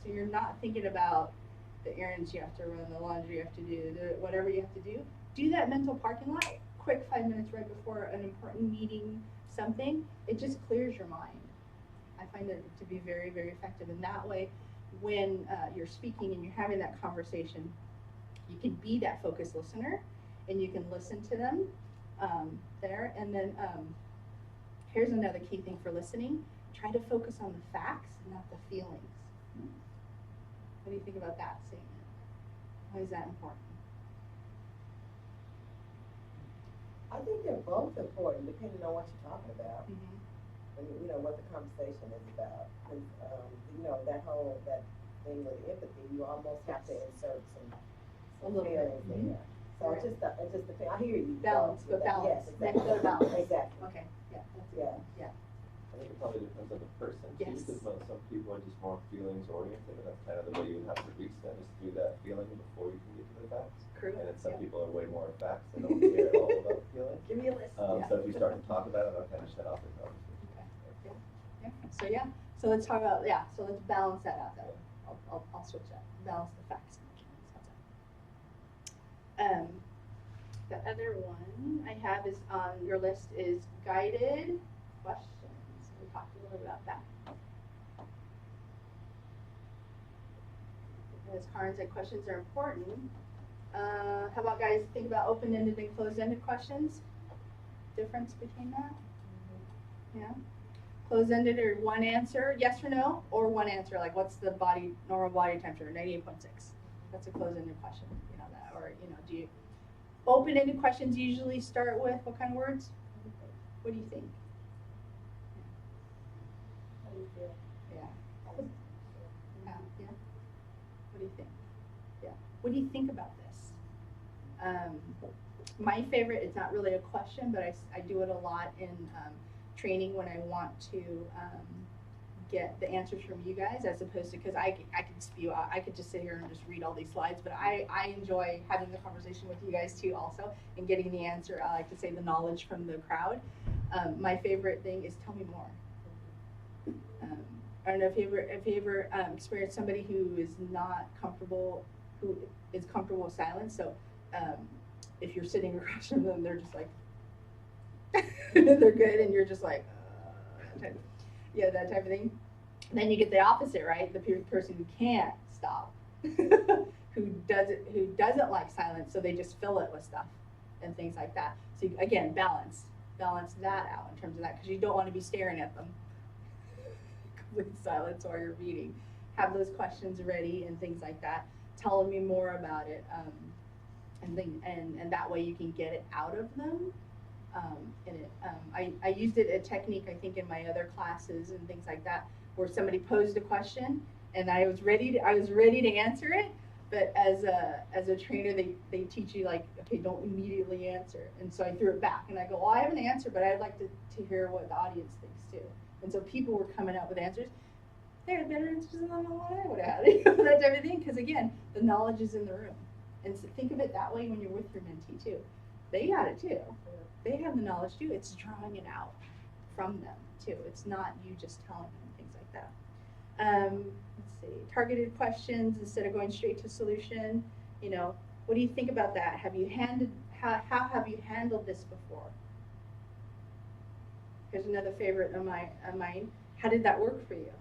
So you're not thinking about the errands you have to run, the laundry you have to do, whatever you have to do. Do that mental parking lot, quick 5 minutes right before an important meeting, something, it just clears your mind. I find it to be very, very effective. And that way, when you're speaking and you're having that conversation, you can be that focused listener and you can listen to them there. And then here's another key thing for listening. Try to focus on the facts, not the feelings. What do you think about that statement? Why is that important? I think they're both important depending on what you're talking about. Mm-hmm. And what the conversation is about. And, that thing with empathy, you almost have to insert some A little bit. feelings Mhm. there. So it just depends. I hear you. Balance, but balance. Yes, Next to the balance. Exactly. Okay, yeah. That's Yeah. Yeah. I think it probably depends on the person too, Yes. because some people are just more feelings oriented, and that's kind of the way you would have to reach them, is through that feeling before you can get to the facts. Crew. And then some Yeah. people are way more facts and don't care at all about feelings. Give me a list. Yeah. So if you start to talk about it, I'll kind of shut off the conversation. Yeah. So let's talk about So let's balance that out. That way. I'll switch that. Balance the facts. The other one I have is on your list is guided questions. We talked a little bit about that. As Karen said, questions are important. How about guys think about open-ended and closed-ended questions? Difference between that? Yeah. Closed-ended or one answer, yes or no, or one answer, like what's the normal body temperature, 98.6. That's a closed-ended question, that, or do you, open-ended questions usually start with what kind of words? What do you think? do you feel? Yeah. That was- Yeah. What do you think? Yeah. What do you think about this? My favorite, it's not really a question, but I do it a lot in training when I want to get the answers from you guys, as opposed to, because I could spew out, I could just sit here and just read all these slides, but I enjoy having the conversation with you guys too also, and getting the answer, I like to say the knowledge from the crowd. My favorite thing is tell me more. I don't know if you ever experienced somebody who is not comfortable, who is comfortable with silence. So if you're sitting across from them, they're just like, they're good, and you're just like, yeah, that type of thing. And then you get the opposite, right? The person who can't stop, who doesn't like silence, so they just fill it with stuff and things like that. So you, again, balance that out in terms of that, because you don't want to be staring at them. Complete silence while you're reading. Have those questions ready and things like that. Telling me more about it, and that way you can get it out of them. I used it a technique, I think, in my other classes and things like that, where somebody posed a question and I was ready to answer it, but as a trainer, they teach you, like, okay, don't immediately answer. And so I threw it back and I go, well, I have an answer, but I'd like to hear what the audience thinks too. And so people were coming up with answers. They had better answers than what I would have had, that type of thing. Because again, the knowledge is in the room. And so think of it that way when you're with your mentee too. They got it too. They have the knowledge too. It's drawing it out from them too. It's not you just telling them things like that. Let's see. Targeted questions instead of going straight to solution. You know, what do you think about that? Have you how have you handled this before? Here's another favorite of mine. How did that work for you?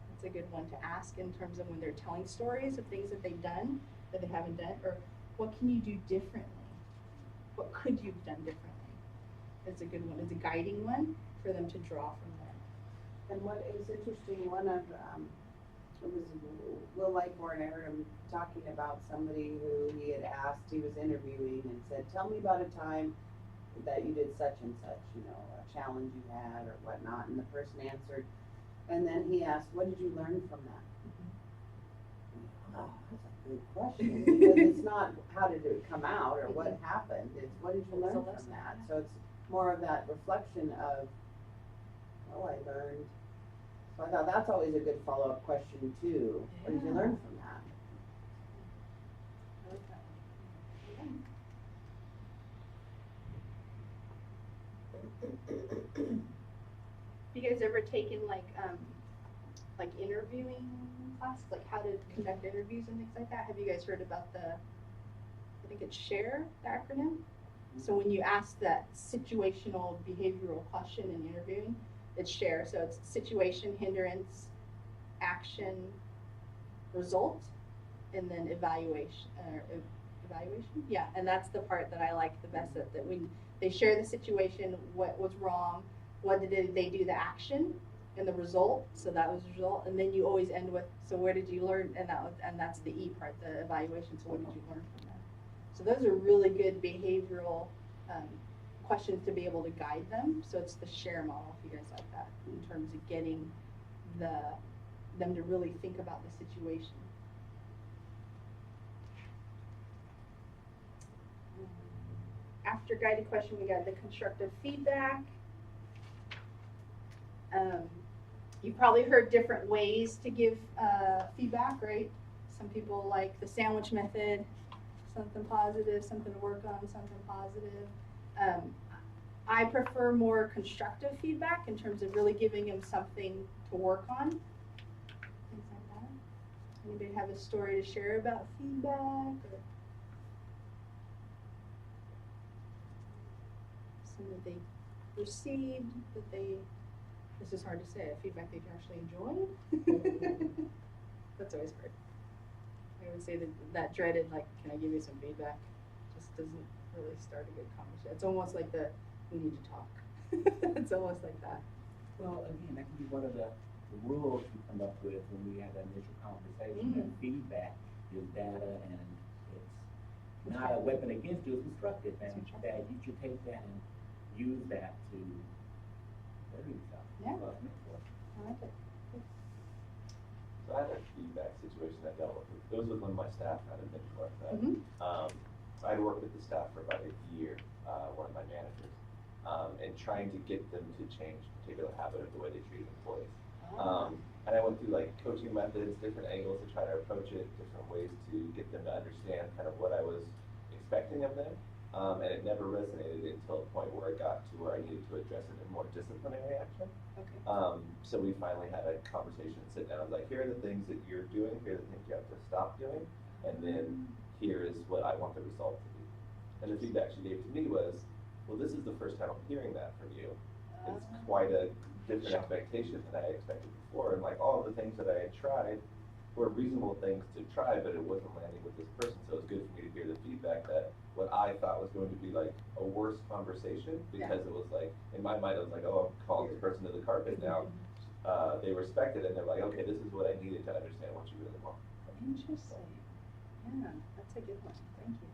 That's a good one to ask in terms of when they're telling stories of things that they've done that they haven't done, or what can you do differently? What could you have done differently? It's a good one. It's a guiding one for them to draw from there. And what is interesting, one of, it was Will Lightmore, and I heard him talking about somebody who he had asked, he was interviewing, and said, tell me about a time that you did such and such, you know, a challenge you had or whatnot, and the person answered, and then he asked, what did you learn from that? Oh, that's a good question, because it's not how did it come out or what happened, it's what did you learn from that? So it's more of that reflection of, oh, I learned. So I thought that's always a good follow-up question too. What did you learn from that? Have you guys ever taken like interviewing class, like how to conduct interviews and things like that? Have you guys heard about I think it's SHARE, the acronym? So when you ask that situational behavioral question in interviewing, it's SHARE. So it's situation, hindrance, action, result, and then evaluation. Evaluation? Yeah, and that's the part that I like the best, that when they share the situation, what was wrong, what did they do the action, and the result, so that was the result, and then you always end with, so where did you learn, and that's the E part, the evaluation, so what did you learn from that? So those are really good behavioral questions to be able to guide them, so it's the SHARE model, if you guys like that, in terms of getting them to really think about the situation. After guided question, we got the constructive feedback. You probably heard different ways to give feedback, right? Some people like the sandwich method, something positive, something to work on, something positive. I prefer more constructive feedback in terms of really giving them something to work on. Things like that. Anybody have a story to share about feedback? Or some that they received, that they, this is hard to say, feedback they've actually enjoyed? That's always hard. I would say that dreaded, like, can I give you some feedback, just doesn't really start a good conversation. It's almost like we need to talk. It's almost like that. Well, again, that can be one of the rules we come up with when we have that initial conversation. That feedback is data, and it's not a weapon against you, it's constructive, and that you should take that and use that to Very tough. Yeah. Well, mentor. I like it. So I had a feedback situation I dealt with. It was with one of my staff, not a mentor. But, Mhm. I'd worked with the staff for about a year, one of my managers, and trying to get them to change a particular habit of the way they treated employees. And I went through like coaching methods, different angles to try to approach it, different ways to get them to understand kind of what I was expecting of them. And it never resonated until a point where it got to where I needed to address it in more disciplinary action. Okay. So we finally had a conversation, sit down, I was like, here are the things that you're doing, here are the things you have to stop doing, and then here is what I want the result to be. And the feedback she gave to me was, well, this is the first time I'm hearing that from you. It's quite a different expectation than I expected before, and like all of the things that I had tried were reasonable things to try, but it wasn't landing with this person, so it was good for me to hear the feedback that what I thought was going to be like a worse conversation, because it was like, in my mind, I was like, oh, I'm calling this person to the carpet now. They respect it, and they're like, okay, this is what I needed to understand what you really want. Interesting. Yeah, that's a good one. Thank you.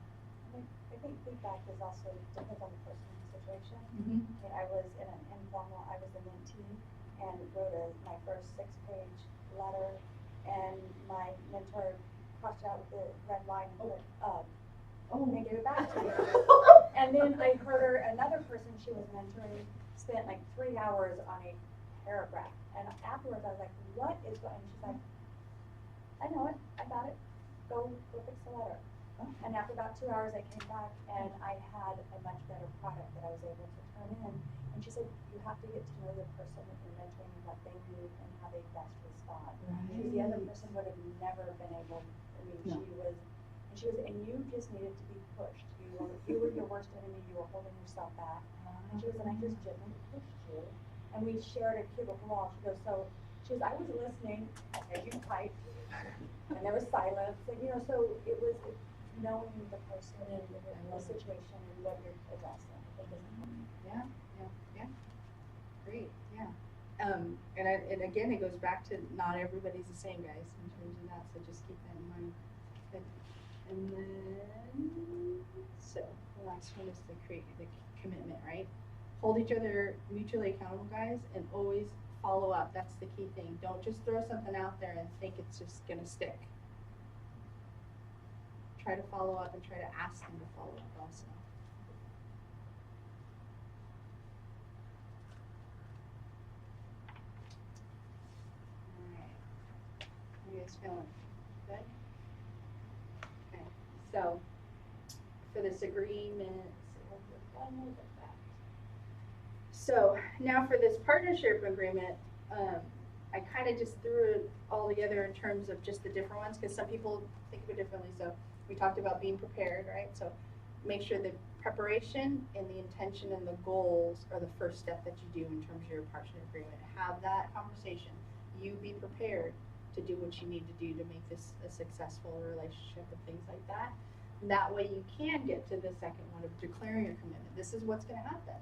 I think feedback is also depends on the person and the situation. Mm-hmm. And I was in an informal, I was a mentee and wrote my first 6-page letter, and my mentor crossed it out with the red line and put, and gave it back to me. And then I heard another person she was mentoring spent like 3 hours on a paragraph. And afterwards I was like, what is going on? She's like, I know it, I got it. Go fix the letter. And after about 2 hours, I came back and I had a much better product that I was able to turn in. And she said, you have to get to know the person that you're mentoring and what they need and how they best respond. Because the other person would have never been able, I mean, and you just needed to be pushed. You were your worst enemy, you were holding yourself back. And she goes, and I just gently pushed you. And we shared a cubicle wall. She goes, I was listening as you typed, and there was silence. And, so it was knowing the person and the situation and what you're addressing. I think is important. Yeah. Great, yeah. And again, it goes back to not everybody's the same, guys, in terms of that, so just keep that in mind. And then, so the last one is the commitment, right? Hold each other mutually accountable, guys, and always follow up. That's the key thing. Don't just throw something out there and think it's just gonna stick. Try to follow up and try to ask them to follow up also. Alright. How you guys feeling? Good? Okay. So, for this agreement, so now for this partnership agreement, I kind of just threw it all together in terms of just the different ones, because some people think of it differently. So we talked about being prepared, right? So make sure the preparation and the intention and the goals are the first step that you do in terms of your partnership agreement. Have that conversation. You be prepared to do what you need to do to make this a successful relationship and things like that. And that way you can get to the second one of declaring your commitment. This is what's going to happen.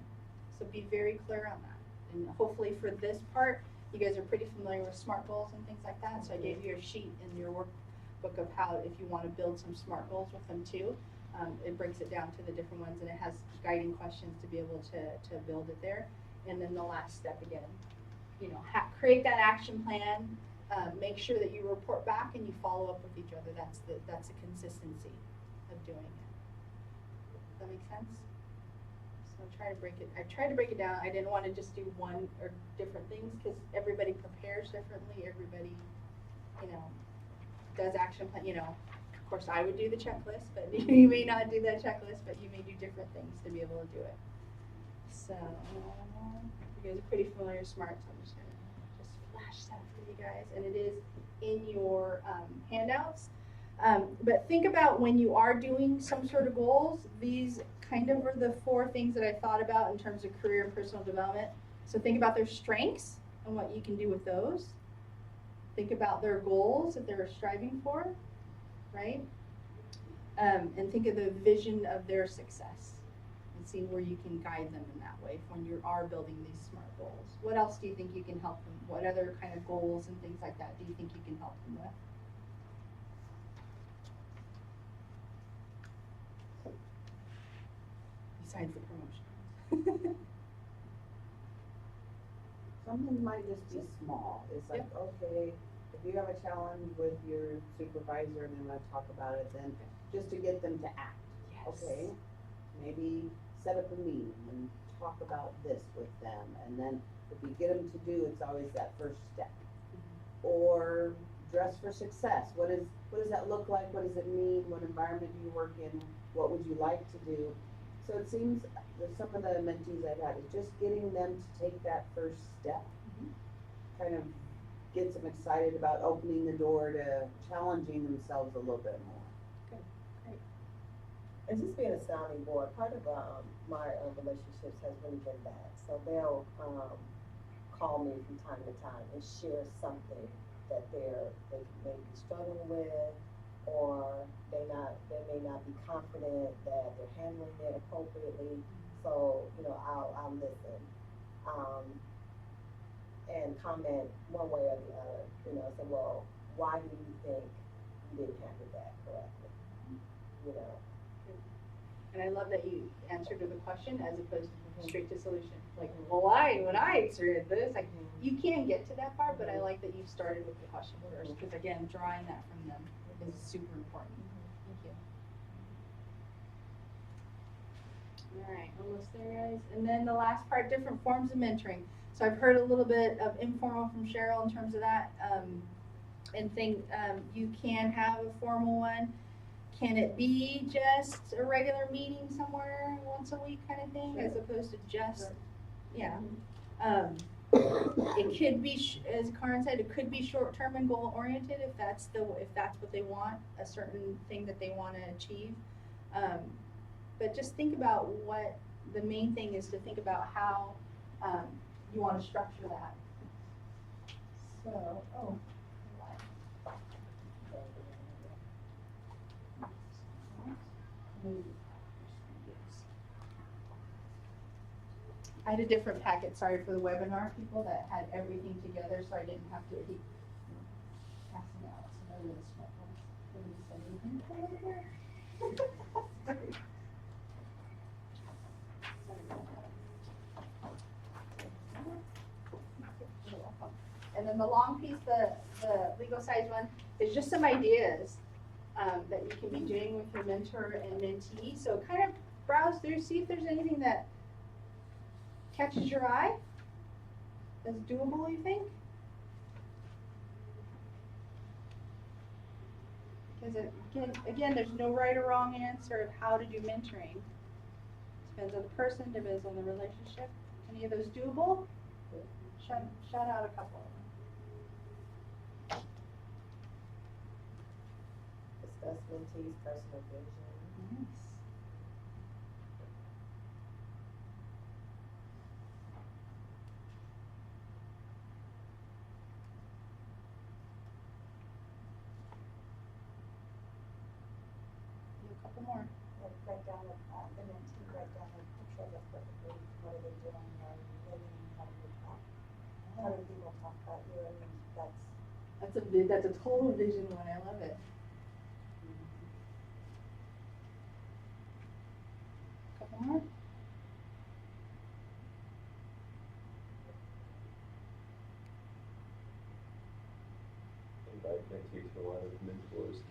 So be very clear on that. And hopefully for this part, you guys are pretty familiar with SMART goals and things like that. So I gave you a sheet in your workbook of how, if you want to build some SMART goals with them too, it breaks it down to the different ones, and it has guiding questions to be able to build it there. And then the last step again, create that action plan. Make sure that you report back and you follow up with each other. That's the consistency of doing it. Does that make sense? So I tried to break it down. I didn't want to just do one or different things, because everybody prepares differently. Everybody, does action plan. Of course, I would do the checklist, but you may not do that checklist, but you may do different things to be able to do it. So you guys are pretty familiar with SMART, so I'm just gonna flash that for you guys, and it is in your handouts. But think about when you are doing some sort of goals, these kind of are the 4 things that I thought about in terms of career and personal development. So think about their strengths and what you can do with those. Think about their goals that they're striving for, right? And think of the vision of their success and see where you can guide them in that way when you are building these SMART goals. What else do you think you can help them? What other kind of goals and things like that do you think you can help them with? Besides the promotion. some things might just be small. It's like, okay, if you have a challenge with your supervisor and they wanna talk about it, then just to get them to act, okay? Maybe set up a meeting and talk about this with them, and then if you get them to do, it's always that first step. Or dress for success, what does that look like, what does it mean, what environment do you work in, what would you like to do? So it seems that some of the mentees I've had is just getting them to take that first step, kind of gets them excited about opening the door to challenging themselves a little bit more. And just being a sounding board, part of my relationships has really been that. So they'll call me from time to time and share something that they may be struggling with, or they may not be confident that they're handling it appropriately. So I'll listen and comment one way or the other. Say, well, why do you think you didn't handle that correctly? And I love that you answered with a question as opposed to straight to solution. Like, well, when I experienced this, like, you can get to that part, but I like that you started with the question first, because again, drawing that from them is super important. Thank you. All right, almost there, guys. And then the last part, different forms of mentoring. So I've heard a little bit of informal from Cheryl in terms of that, and think you can have a formal one. Can it be just a regular meeting somewhere once a week kind of thing, as opposed to just, it could be, as Karen said, it could be short-term and goal-oriented if that's what they want, a certain thing that they want to achieve. But just think about what the main thing is, to think about how you want to structure that. So, I had a different packet, sorry for the webinar people, that had everything together, so I didn't have to keep passing out. So those are the smart ones. Nobody said anything over there. Sorry. Sorry about that. You're welcome. And then the long piece, the legal size one, is just some ideas that you can be doing with your mentor and mentee. So kind of browse through, see if there's anything that catches your eye, that's doable, you think? Because again, there's no right or wrong answer of how to do mentoring. Depends on the person, depends on the relationship. Any of those doable? Shout out a couple of them. Discuss mentees' personal vision. Nice. A couple more. Write down the mentee, write down a picture of it perfectly. What are they doing? How are you living? How do you talk? How do people talk about you? I mean, That's a total vision one. I love it. Couple more. Invite mentees to one of the mentors to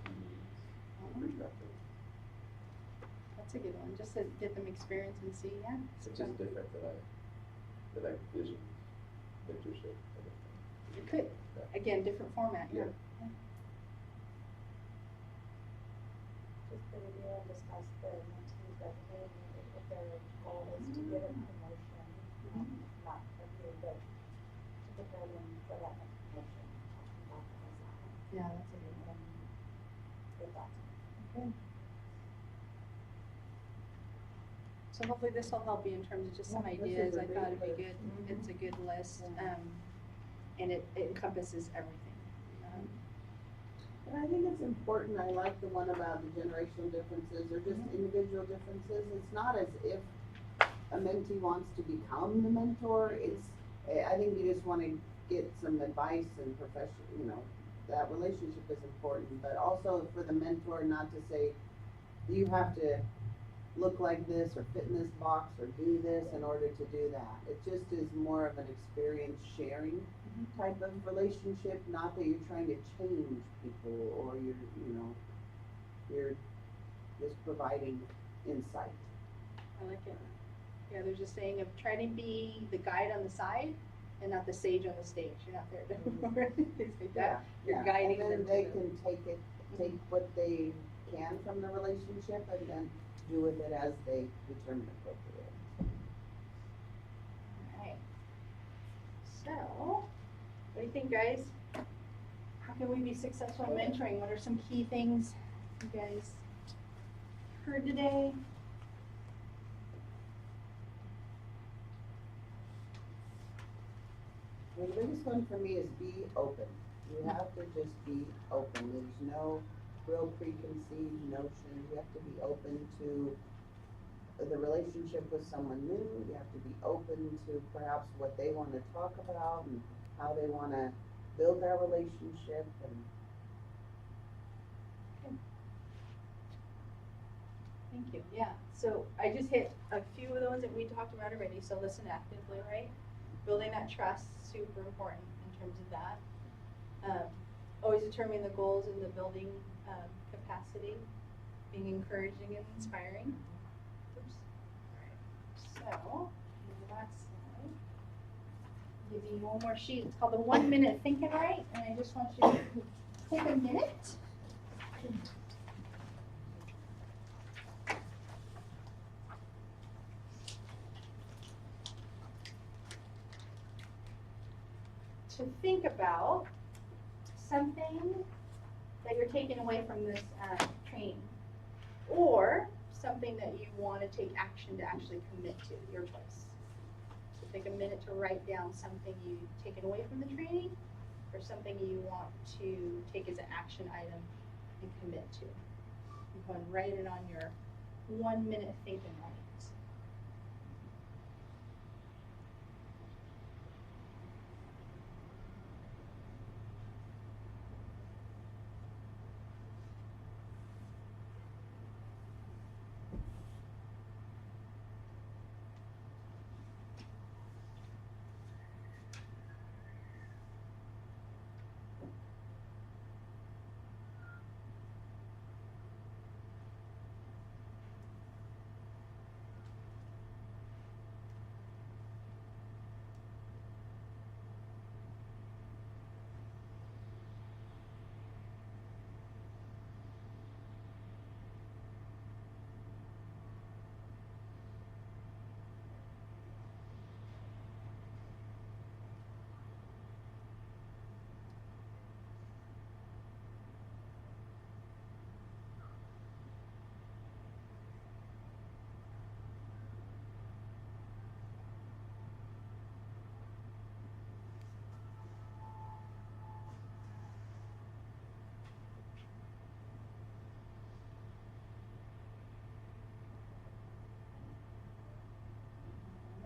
perspective. That's a good one. Just to get them experience and see. Yeah. It's just different than I vision mentorship. It could. Again, different format. Yeah. just the review and discuss the mentee's resume. If their goal is to get a promotion, not review, but to prepare them for that next promotion. Talk about that. Yeah, that's a good one. Good thoughts. Okay. So hopefully this will help you in terms of just some Yeah, this ideas. is a I thought great it'd be list. good. It's a good list. And it encompasses everything. And I think it's important, I like the one about the generational differences or just individual differences. It's not as if a mentee wants to become the mentor, I think you just wanna get some advice and profession, that relationship is important, but also for the mentor not to say, you have to look like this or fit in this box or do this in order to do that. It just is more of an experience sharing type of relationship, not that you're trying to change people or you're just providing insight. I like it. Yeah, there's a saying of try to be the guide on the side and not the sage on the stage. You're not there to things like that. You're guiding and then them they to can take what they can from the relationship and then do with it as they determine appropriate. Alright. So, what do you think, guys? How can we be successful in mentoring? What are some key things you guys heard today? Well, the biggest one for me is be open. You have to just be open. There's no real preconceived notions. You have to be open to the relationship with someone new. You have to be open to perhaps what they want to talk about and how they want to build that relationship. And Thank you. Yeah. So I just hit a few of the ones that we talked about already. So listen actively, right? Building that trust, super important in terms of that. Always determining the goals and the building capacity, being encouraging and inspiring. Oops. All right. So, that's give you one more sheet. It's called the 1 minute thinking right, and I just want you to take a minute. To think about something that you're taking away from this training, or something that you want to take action to actually commit to, your choice. So take a minute to write down something you've taken away from the training, or something you want to take as an action item and commit to. You go and write it on your 1 minute thinking right.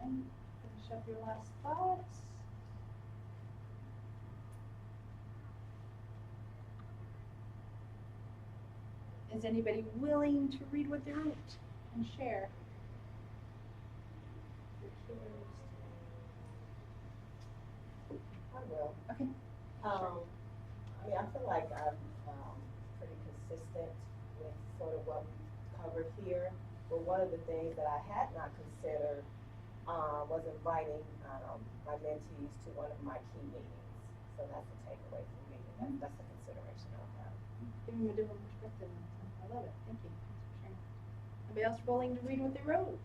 Finish up your last thoughts. Is anybody willing to read what they wrote and share? I will. Okay. I mean, I feel like I'm pretty consistent with sort of what we've covered here. But one of the things that I had not considered was inviting my mentees to one of my key meetings. So that's a takeaway from me. That's a consideration I'll have. Give them a different perspective. I love it. Thank you. Thanks for sharing. Anybody else willing to read what they wrote?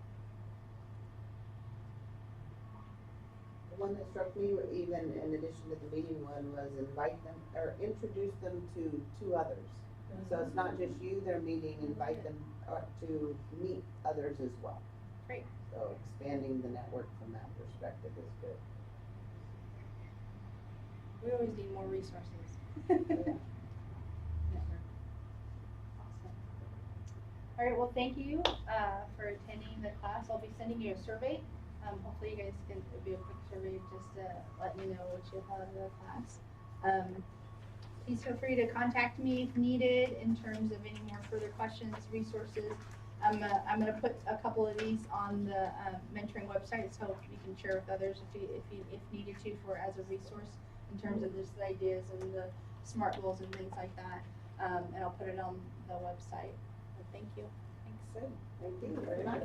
the one that struck me, even in addition to the meeting one, was invite them or introduce them to two others. So it's not just you they're meeting, invite them to meet others as well. Great. So expanding the network from that perspective is good. We always need more resources. Network. Awesome. All right, well, thank you for attending the class. I'll be sending you a survey. Hopefully you guys can, it'll be a quick survey just to let me know what you thought of the class. Please feel free to contact me if needed in terms of any more further questions, resources. I'm gonna put a couple of these on the mentoring website, so you can share with others if needed to, for as a resource in terms of just the ideas and the SMART goals and things like that. And I'll put it on the website. But thank you. Thanks. Good. Thank you very much.